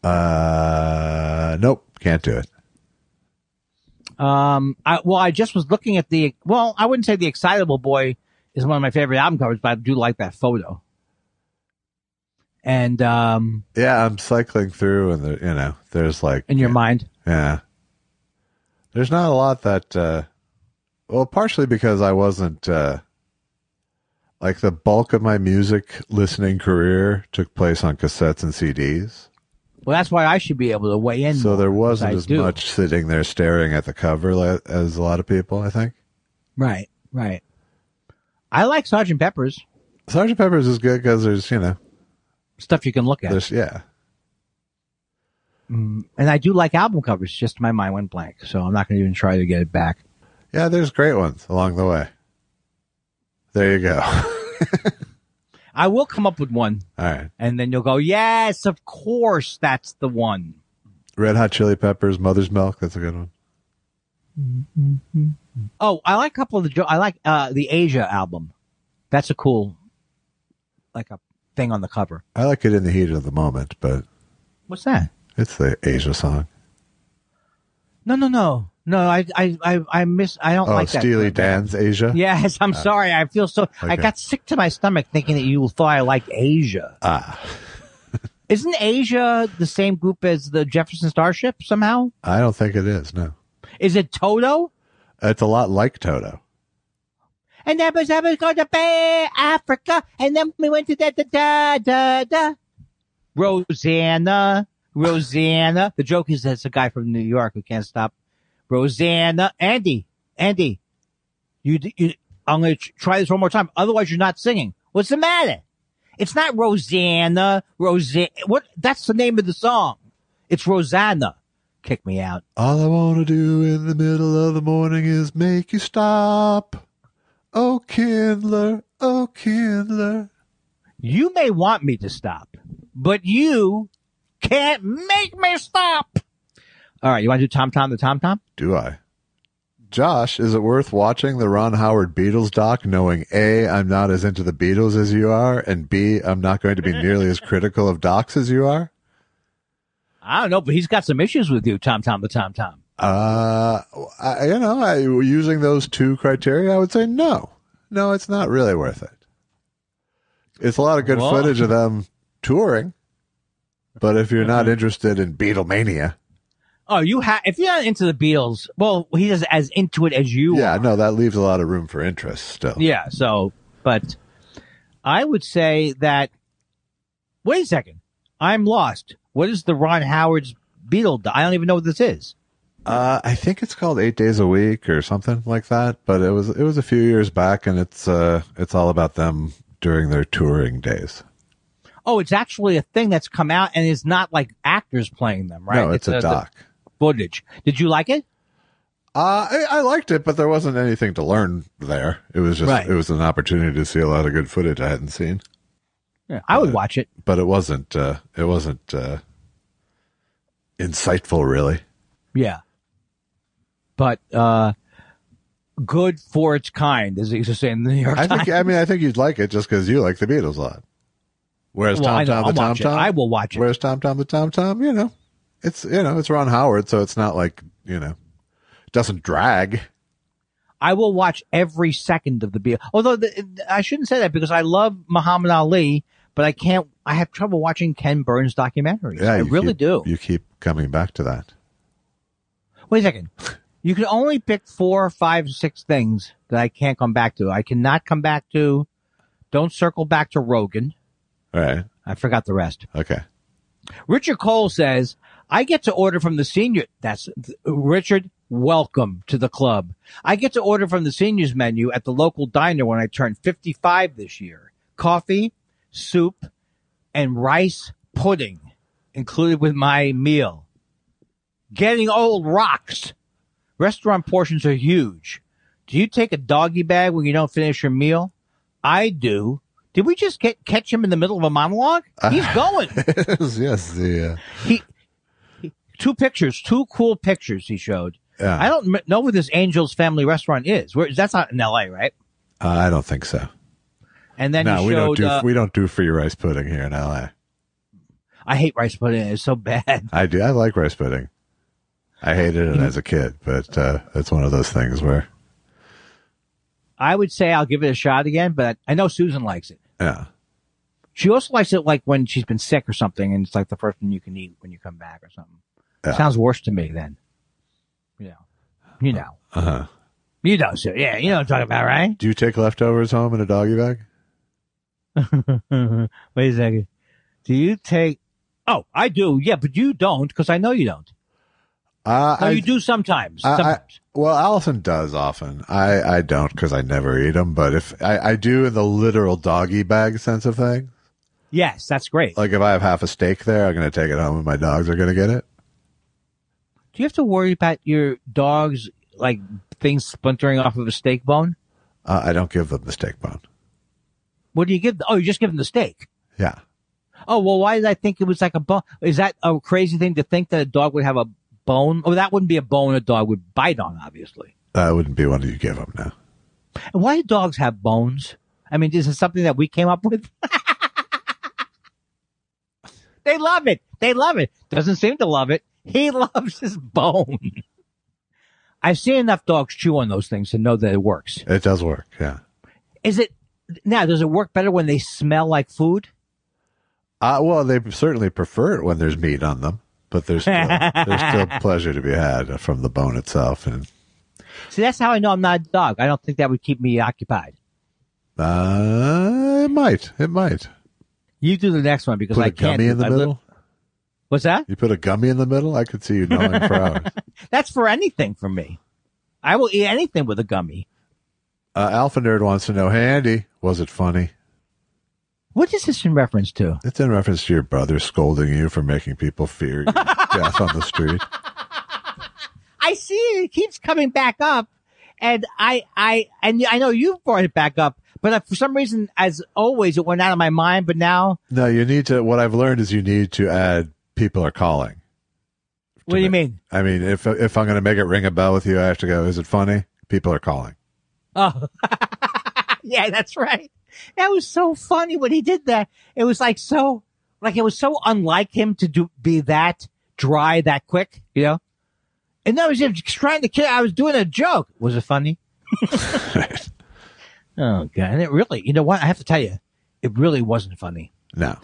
Nope, can't do it. I just was looking at I wouldn't say The Excitable Boy is one of my favorite album covers, but I do like that photo. And, yeah, I'm cycling through and there's like, in your mind. Yeah. There's not a lot that, partially because I wasn't, like the bulk of my music listening career took place on cassettes and CDs. Well, that's why I should be able to weigh in. So there wasn't as much sitting there staring at the cover as a lot of people, I think. Right. I like Sgt. Pepper's. Sgt. Pepper's is good because there's, stuff you can look at. Yeah. And I do like album covers, just my mind went blank. So I'm not going to even try to get it back. Yeah, there's great ones along the way. There you go. I will come up with one. All right. And then you'll go, yes, of course, that's the one. Red Hot Chili Peppers, Mother's Milk. That's a good one. Mm-hmm. Oh, I like a couple of I like the Asia album. That's a cool, like a thing on the cover. I like it In the Heat of the Moment, but. What's that? It's the Asia song. No, I miss. I don't like that. Steely Dan's Asia? Yes, I'm sorry. I feel so. Okay. I got sick to my stomach thinking that you thought I liked Asia. Isn't Asia the same group as the Jefferson Starship somehow? I don't think it is, no. Is it Toto? It's a lot like Toto. And then was going to Africa, and then we went to da. Rosanna. The joke is that it's a guy from New York who can't stop. Rosanna. Andy, I'm going to try this one more time. Otherwise, you're not singing. What's the matter? It's not Rosanna. What? That's the name of the song. It's Rosanna. Kick me out. All I want to do in the middle of the morning is make you stop. Oh, Kindler. Oh, Kindler. You may want me to stop, but you can't make me stop. All right, you want to do Tom the Tom Tom? Do I? Josh, is it worth watching the Ron Howard Beatles doc knowing A, I'm not as into the Beatles as you are, and B, I'm not going to be nearly as critical of docs as you are? I don't know, but he's got some issues with you, Tom the Tom Tom. Using those two criteria, I would say no. No, it's not really worth it. It's a lot of good footage of them touring, but if you're not interested in Beatlemania... Oh, if you're not into the Beatles, well, he's as into it as you are. Yeah, no, that leaves a lot of room for interest still. Yeah, but I would say that, wait a second. I'm lost. What is the Ron Howard's Beatle? I don't even know what this is. I think it's called 8 Days a Week or something like that. But it was a few years back, and it's all about them during their touring days. Oh, it's actually a thing that's come out, and it's not like actors playing them, right? No, it's a doc. Footage. Did you like it? I liked it, but there wasn't anything to learn there. It was just It was an opportunity to see a lot of good footage I hadn't seen. Yeah, I would watch it, but it wasn't insightful, really. Yeah, but good for its kind, as they used to say in the New York Times. I think you'd like it just because you like the Beatles a lot. Where's Tom Tom the Tom Tom? I will watch it. Where's Tom Tom the Tom Tom? It's Ron Howard, so it's not like doesn't drag. I will watch every second of the Beatles. Although I shouldn't say that because I love Muhammad Ali, but I can't. I have trouble watching Ken Burns documentaries. Yeah, I really do. You keep coming back to that. Wait a second. You can only pick 4, 5, 6 things that I can't come back to. I cannot come back to. Don't circle back to Rogan. All right. I forgot the rest. Okay. Richard Cole says, I get to order from the senior. That's Richard. Welcome to the club. I get to order from the seniors menu at the local diner when I turn 55 this year. Coffee, soup, and rice pudding included with my meal. Getting old rocks. Restaurant portions are huge. Do you take a doggy bag when you don't finish your meal? I do. Did we just catch him in the middle of a monologue? He's going. Yes. Two cool pictures he showed. Yeah. I don't know where this Angel's Family Restaurant is. That's not in L.A., right? I don't think so. And then he showed... we don't do free rice pudding here in L.A. I hate rice pudding. It's so bad. I do. I like rice pudding. I hated it as a kid, but it's one of those things where... I would say I'll give it a shot again, but I know Susan likes it. Yeah. She also likes it like when she's been sick or something, and it's like the first one you can eat when you come back or something. Yeah. Sounds worse to me then. You know. Uh-huh. You know, sir. Yeah, you know what I'm talking about, right? Do you take leftovers home in a doggy bag? Wait a second. Do you take... Oh, I do. Yeah, but you don't, because I know you don't. You do sometimes. Well, Allison does often. I don't because I never eat them. But if I do in the literal doggy bag sense of things. Yes, that's great. Like if I have half a steak there, I'm going to take it home and my dogs are going to get it. Do you have to worry about your dogs, like things splintering off of a steak bone? I don't give them the steak bone. What do you give? Oh, you just give them the steak. Yeah. Oh, well, why did I think it was like a bone? Is that a crazy thing to think that a dog would have a bone? Oh, that wouldn't be a bone a dog would bite on, obviously. That wouldn't be one you give them, no. And why do dogs have bones? I mean, is it something that we came up with? They love it. They love it. Doesn't seem to love it. He loves his bone. I've seen enough dogs chew on those things to know that it works. It does work, yeah. Does it work better when they smell like food? Well, they certainly prefer it when there's meat on them, but there's still pleasure to be had from the bone itself. And see, that's how I know I'm not a dog. I don't think that would keep me occupied. It might. You do the next one because I can't. Put a gummy in the middle? What's that? You put a gummy in the middle? I could see you gnawing for hours. That's for anything for me. I will eat anything with a gummy. Alpha Nerd wants to know, hey, Andy, was it funny? What is this in reference to? It's in reference to your brother scolding you for making people fear your death on the street. I see it. It keeps coming back up. And I know you've brought it back up, but for some reason, as always, it went out of my mind. But now, no, you need to. What I've learned is you need to add "people are calling." What do you mean? I mean, if I'm going to make it ring a bell with you, I have to go. Is it funny? People are calling. Oh, yeah, that's right. That was so funny when he did that. It was it was so unlike him to be that dry that quick, you know. And I was just trying to kid. I was doing a joke. Was it funny? Right. Oh, God. And it really, you know what? I have to tell you, it really wasn't funny. No.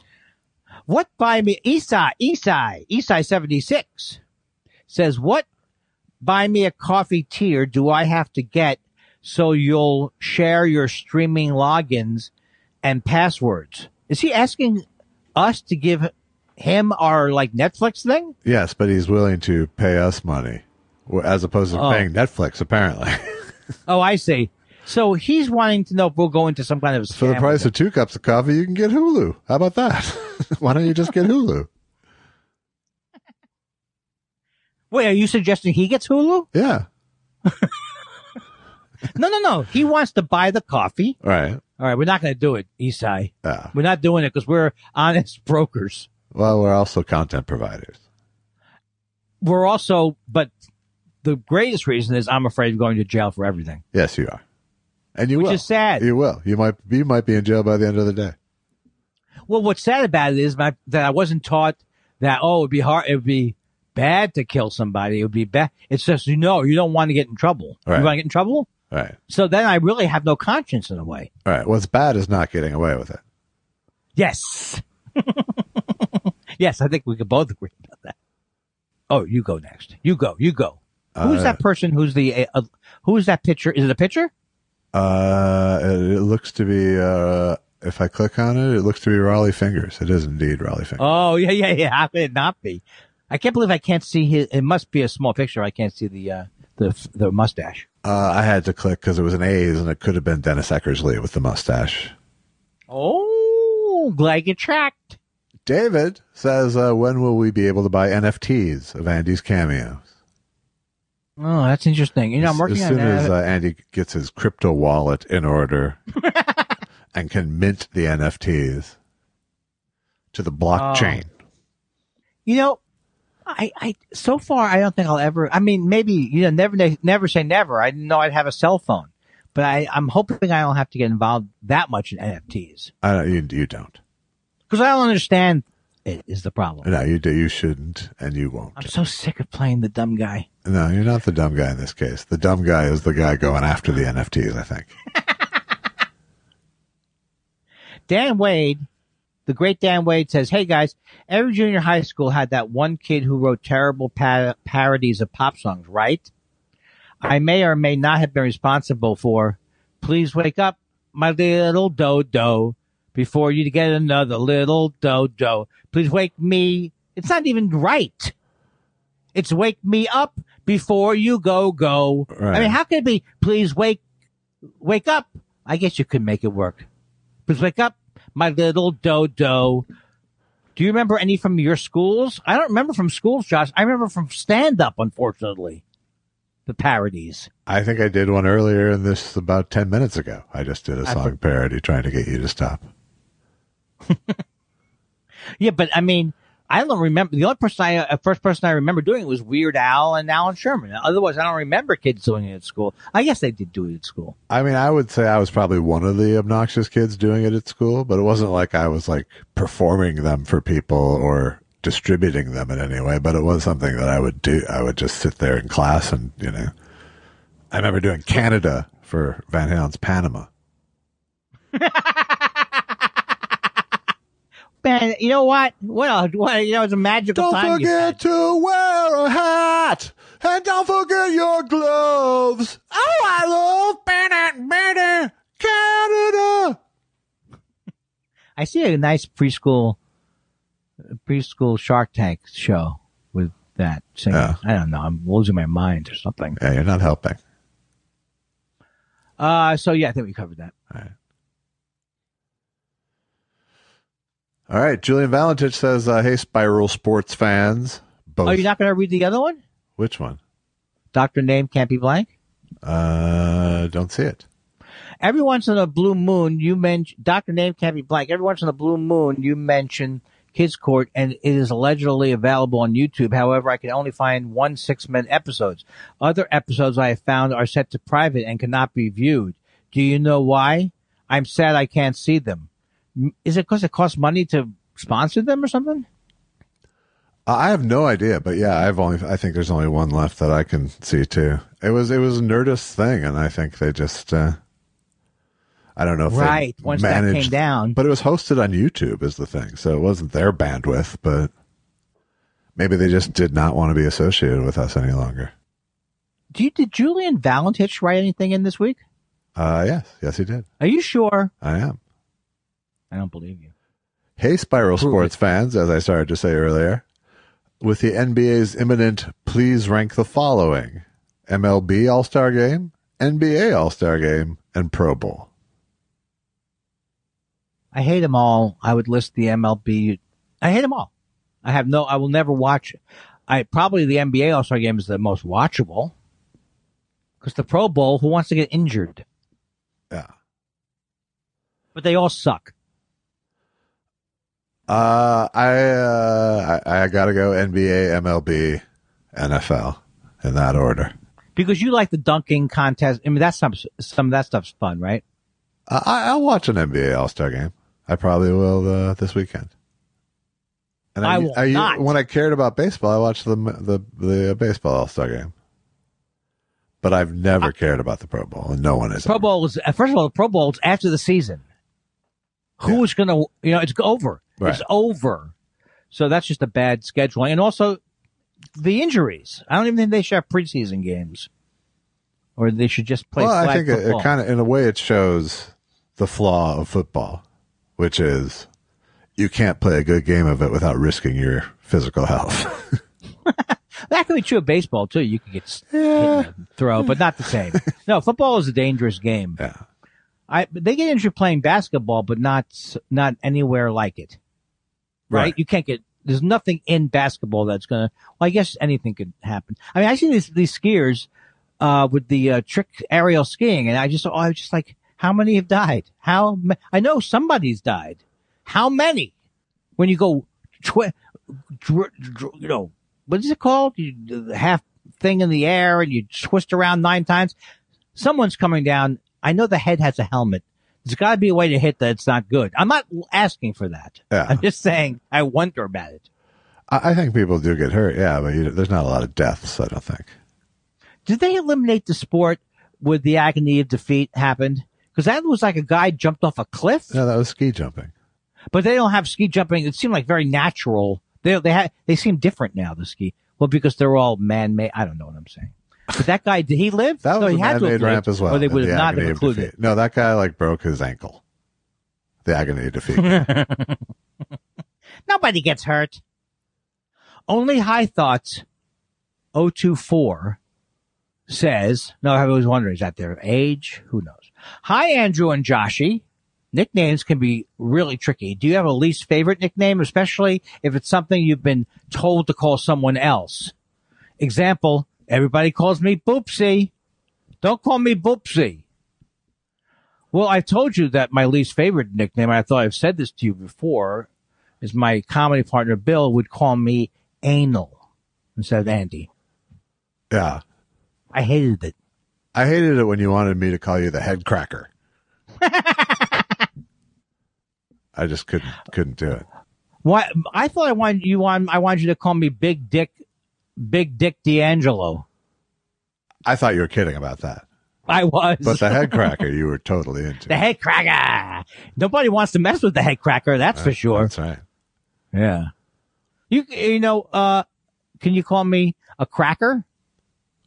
What buy me, Esai 76 says, what buy me a coffee tier do I have to get so you'll share your streaming logins and passwords? Is he asking us to give him our like Netflix thing? Yes, but he's willing to pay us money as opposed to paying Netflix, apparently. Oh, I see. So he's wanting to know if we'll go into some kind of scam. For the price of 2 cups of coffee, you can get Hulu. How about that? Why don't you just get Hulu? Wait, are you suggesting he gets Hulu? Yeah. No. He wants to buy the coffee. Right. All right, we're not going to do it, Isai. Yeah. We're not doing it because we're honest brokers. Well, we're also content providers. We're also, but the greatest reason is I'm afraid of going to jail for everything. Yes, you are. And you will. Which is sad. You will. You might be in jail by the end of the day. Well, what's sad about it is that I wasn't taught that, it would be hard, it would be bad to kill somebody. It would be bad. It's just, you don't want to get in trouble. Right. You want to get in trouble? Right. So then I really have no conscience in a way. All right. What's bad is not getting away with it. Yes. Yes, I think we could both agree about that. Oh, you go next. You go. Who's that person? Who's that pitcher? Is it a pitcher? It looks to be, if I click on it, it looks to be Raleigh Fingers. It is indeed Raleigh Fingers. Oh, yeah. How could it not be? I can't believe I can't see his. It must be a small picture. I can't see the mustache. I had to click because it was an A's and it could have been Dennis Eckersley with the mustache. Oh, glad you tracked. David says, when will we be able to buy NFTs of Andy's cameos? Oh, that's interesting. I'm working on that. As soon as Andy gets his crypto wallet in order and can mint the NFTs to the blockchain. I so far I don't think I'll ever. I mean, maybe never say never. I didn't know I'd have a cell phone, but I'm hoping I don't have to get involved that much in NFTs. You don't, because I don't understand. It is the problem. No, you do. You shouldn't, and you won't. I'm so sick of playing the dumb guy. No, you're not the dumb guy in this case. The dumb guy is the guy going after the NFTs, I think. Dan Wade, the great Dan Wade says, "Hey guys, every junior high school had that one kid who wrote terrible parodies of pop songs, right? I may or may not have been responsible for Please Wake Up, My Little Dodo, before you get another little dodo. Please wake me." It's not even right. It's wake me up before you go. Right. I mean, how can it be, please wake up? I guess you could make it work. Please wake up, my little dodo. Do you remember any from your schools? I don't remember from schools, Josh. I remember from stand-up, unfortunately. The parodies. I think I did one earlier in this about 10 minutes ago. I just did a song parody trying to get you to stop. Yeah, but I mean, I don't remember. The only first person I remember doing it was Weird Al and Alan Sherman. Otherwise, I don't remember kids doing it at school. I guess they did do it at school. I mean, I would say I was probably one of the obnoxious kids doing it at school, but it wasn't like I was like performing them for people or distributing them in any way, but it was something that I would do. I would just sit there in class and, I remember doing Canada for Van Halen's Panama. Man, you know what? What? It's a magical time. Don't forget to wear a hat, and don't forget your gloves. Oh, I love Canada. I see a nice preschool Shark Tank show with that singing. Yeah. I don't know. I'm losing my mind or something. Yeah, you're not helping. So yeah, I think we covered that. All right. All right, Julian Valentich says, hey, Spiral Sports fans. Both. Oh, you're not going to read the other one? Which one? Dr. Name Can't Be Blank? Don't see it. Every once in a blue moon, you mention Dr. Name Can't Be Blank. Every once in a blue moon, you mention Kids Court, and it is allegedly available on YouTube. However, I can only find 1 6-minute episodes. Other episodes I have found are set to private and cannot be viewed. Do you know why? I'm sad I can't see them. Is it because it costs money to sponsor them or something? I have no idea, but yeah, I think there's only one left that I can see too. It was a Nerdist thing, and I think they just, I don't know if right they once managed, that came down, but it was hosted on YouTube is the thing, so it wasn't their bandwidth, but maybe they just did not want to be associated with us any longer. Did Julian Valentich write anything in this week? Yes, he did. Are you sure? I am. I don't believe you. Hey, Spiral Sports fans, as I started to say earlier, with the NBA's imminent please rank the following: MLB All-Star Game, NBA All-Star Game, and Pro Bowl. I hate them all. I would list the MLB. I hate them all. I will never watch. Probably the NBA All-Star Game is the most watchable. Because the Pro Bowl, who wants to get injured? Yeah. But they all suck. I gotta go NBA, MLB, NFL in that order. Because you like the dunking contest. I mean, some of that stuff's fun, right? I'll watch an NBA All-Star Game. I probably will this weekend. And I will not. When I cared about baseball, I watched the baseball All-Star Game. But I've never cared about the Pro Bowl, and no one is. Pro Bowl is, first of all, the Pro Bowl is after the season. Who's going to, it's over. Right. It's over. So that's just a bad scheduling. And also, the injuries. I don't even think they should have preseason games. Or they should just play flag football. I think it kind of, in a way, it shows the flaw of football, which is you can't play a good game of it without risking your physical health. That could be true of baseball, too. You could get hit and throw, but not the same. No, football is a dangerous game. Yeah. They get injured playing basketball, but not anywhere like it. Right? You can't there's nothing in basketball that's going to, well, I guess anything could happen. I mean, I see these skiers, with the, trick aerial skiing, and I was just like, how many have died? I know somebody's died. How many? When you go, what is it called? The half thing in the air and you twist around 9 times. Someone's coming down. I know the head has a helmet. There's got to be a way to hit that it's not good. I'm not asking for that. Yeah. I'm just saying I wonder about it. I think people do get hurt, yeah, but there's not a lot of deaths, I don't think. Did they eliminate the sport when the agony of defeat happened? Because that was like a guy jumped off a cliff. No, that was ski jumping. But they don't have ski jumping. It seemed like very natural. They seem different now, the ski. Well, because they're all man-made. I don't know what I'm saying. But that guy, did he live? That was a man-made ramp as well. Or they would have not included it. No, that guy broke his ankle. The agony of defeat. Nobody gets hurt. Only High Thoughts 024 says, no, I was wondering, is that their age? Who knows? Hi, Andrew and Joshy. Nicknames can be really tricky. Do you have a least favorite nickname, especially if it's something you've been told to call someone else? Example, everybody calls me Boopsy. Don't call me Boopsy. Well, I told you that my least favorite nickname, I thought I've said this to you before, is my comedy partner Bill would call me Anal instead of Andy. Yeah. I hated it. I hated it when you wanted me to call you the head cracker. I just couldn't do it. What? I thought I wanted you to call me Big Dick D'Angelo. I thought you were kidding about that. I was. But the head cracker you were totally into. The head cracker. Nobody wants to mess with the head cracker, that's for sure. That's right. Yeah. Can you call me a cracker?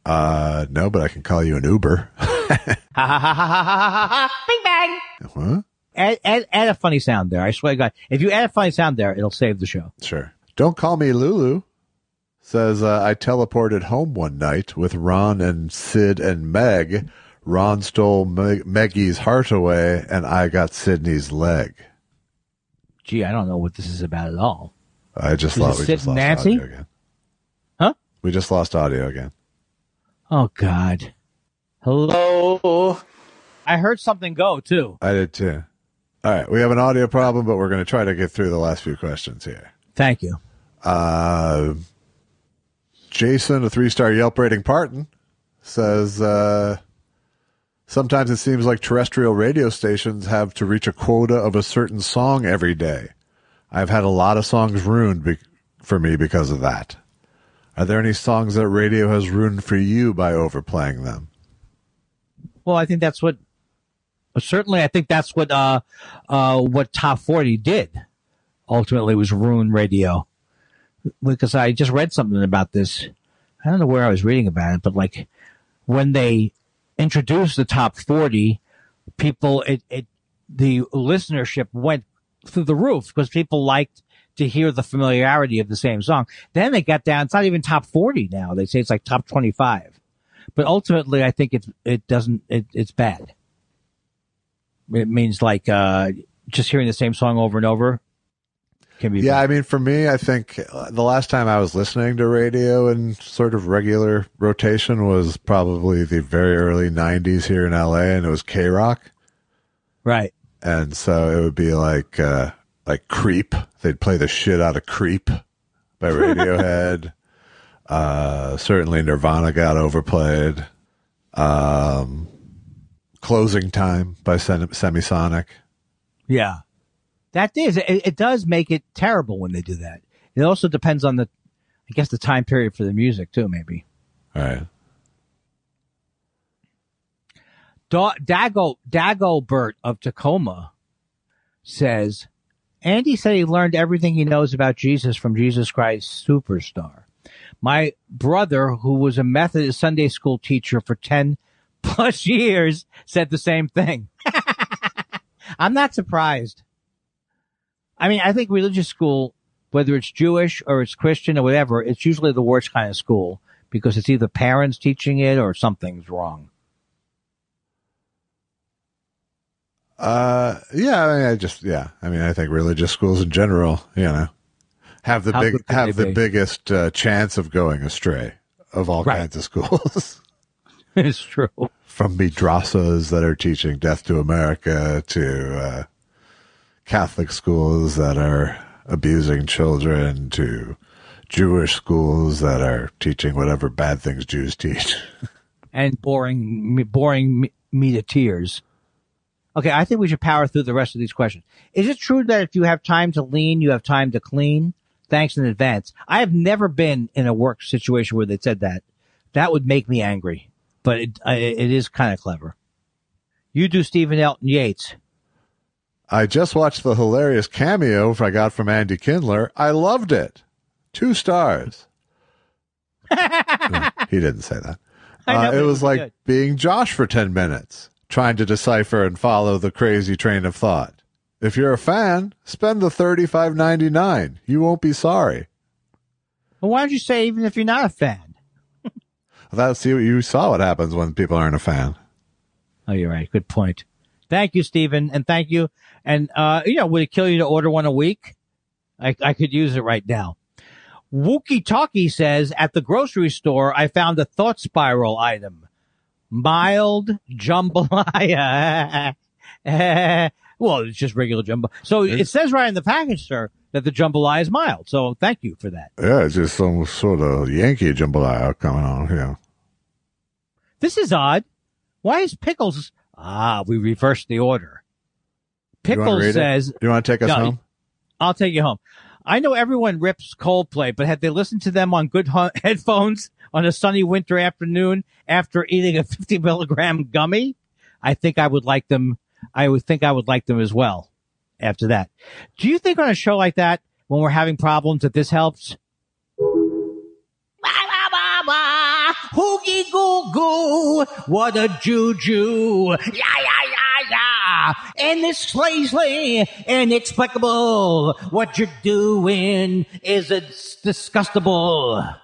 No, but I can call you an Uber. Ha ha ha ha ha ha. Bing bang. Huh? Add a funny sound there. I swear to God. If you add a funny sound there, it'll save the show. Sure. Don't call me Lulu. Says, I teleported home one night with Ron and Sid and Meg. Ron stole Maggie's heart away, and I got Sydney's leg. Gee, I don't know what this is about at all. I just thought we just lost Nancy? audio again. Huh? We just lost audio again. Oh, God. Hello? I heard something go, too. I did, too. All right, we have an audio problem, but we're going to try to get through the last few questions here. Thank you. Jason, a 3-star Yelp rating Parton, says, sometimes it seems like terrestrial radio stations have to reach a quota of a certain song every day. I've had a lot of songs ruined for me because of that. Are there any songs that radio has ruined for you by overplaying them? Well, I think that's what Top 40 did. Ultimately was ruin radio. Because I just read something about this. I don't know where I was reading about it, but like when they introduced the Top 40, the listenership went through the roof because people liked to hear the familiarity of the same song. Then they got down. It's not even top 40 now. They say it's like top 25. But ultimately, I think it's bad. It means like just hearing the same song over and over can be bad. I mean, for me, I think the last time I was listening to radio in sort of regular rotation was probably the very early 90s here in LA, and it was K-Rock. Right. And so it would be like Creep. They'd play the shit out of Creep by Radiohead. Certainly Nirvana got overplayed. Closing Time by Semisonic. Yeah. That is, it does make it terrible when they do that. It also depends on the time period for the music too, maybe. All right. Dagobert of Tacoma says, Andy said he learned everything he knows about Jesus from Jesus Christ Superstar. My brother, who was a Methodist Sunday school teacher for 10 plus years, said the same thing. I'm not surprised. I mean, I think religious school, whether it's Jewish or it's Christian or whatever, it's usually the worst kind of school because it's either parents teaching it or something's wrong. I think religious schools in general, have the biggest chance of going astray of all kinds of schools. It's true. From madrasas that are teaching death to America to Catholic schools that are abusing children to Jewish schools that are teaching whatever bad things Jews teach. And boring me to tears. Okay, I think we should power through the rest of these questions. Is it true that if you have time to lean, you have time to clean? Thanks in advance. I have never been in a work situation where they said that. That would make me angry. But it is kind of clever. You do Stephen Elton Yates. I just watched the hilarious cameo I got from Andy Kindler. I loved it. 2 stars. No, he didn't say that. It was like good. Being Josh for 10 minutes, trying to decipher and follow the crazy train of thought. If you're a fan, spend the $35.99. You won't be sorry. Well, why don't you say even if you're not a fan? You saw what happens when people aren't a fan. Oh, you're right. Good point. Thank you, Stephen, and thank you. And would it kill you to order one a week? I could use it right now. Wookie Talkie says, at the grocery store, I found a thought spiral item. Mild jambalaya. Well, it's just regular jambalaya. So it says right in the package, sir, that the jambalaya is mild. So thank you for that. Yeah, it's just some sort of Yankee jambalaya coming on here. This is odd. Why is Pickles... we reversed the order. Pickles says... Do you want to take us home? I'll take you home. I know everyone rips Coldplay, but had they listened to them on good headphones on a sunny winter afternoon after eating a 50 milligram gummy, I think I would like them. I would think I would like them as well after that. Do you think on a show like that, when we're having problems, that this helps? Hoogie goo goo, what a juju, yeah. And this slay, inexplicable. What you're doing is disgustable.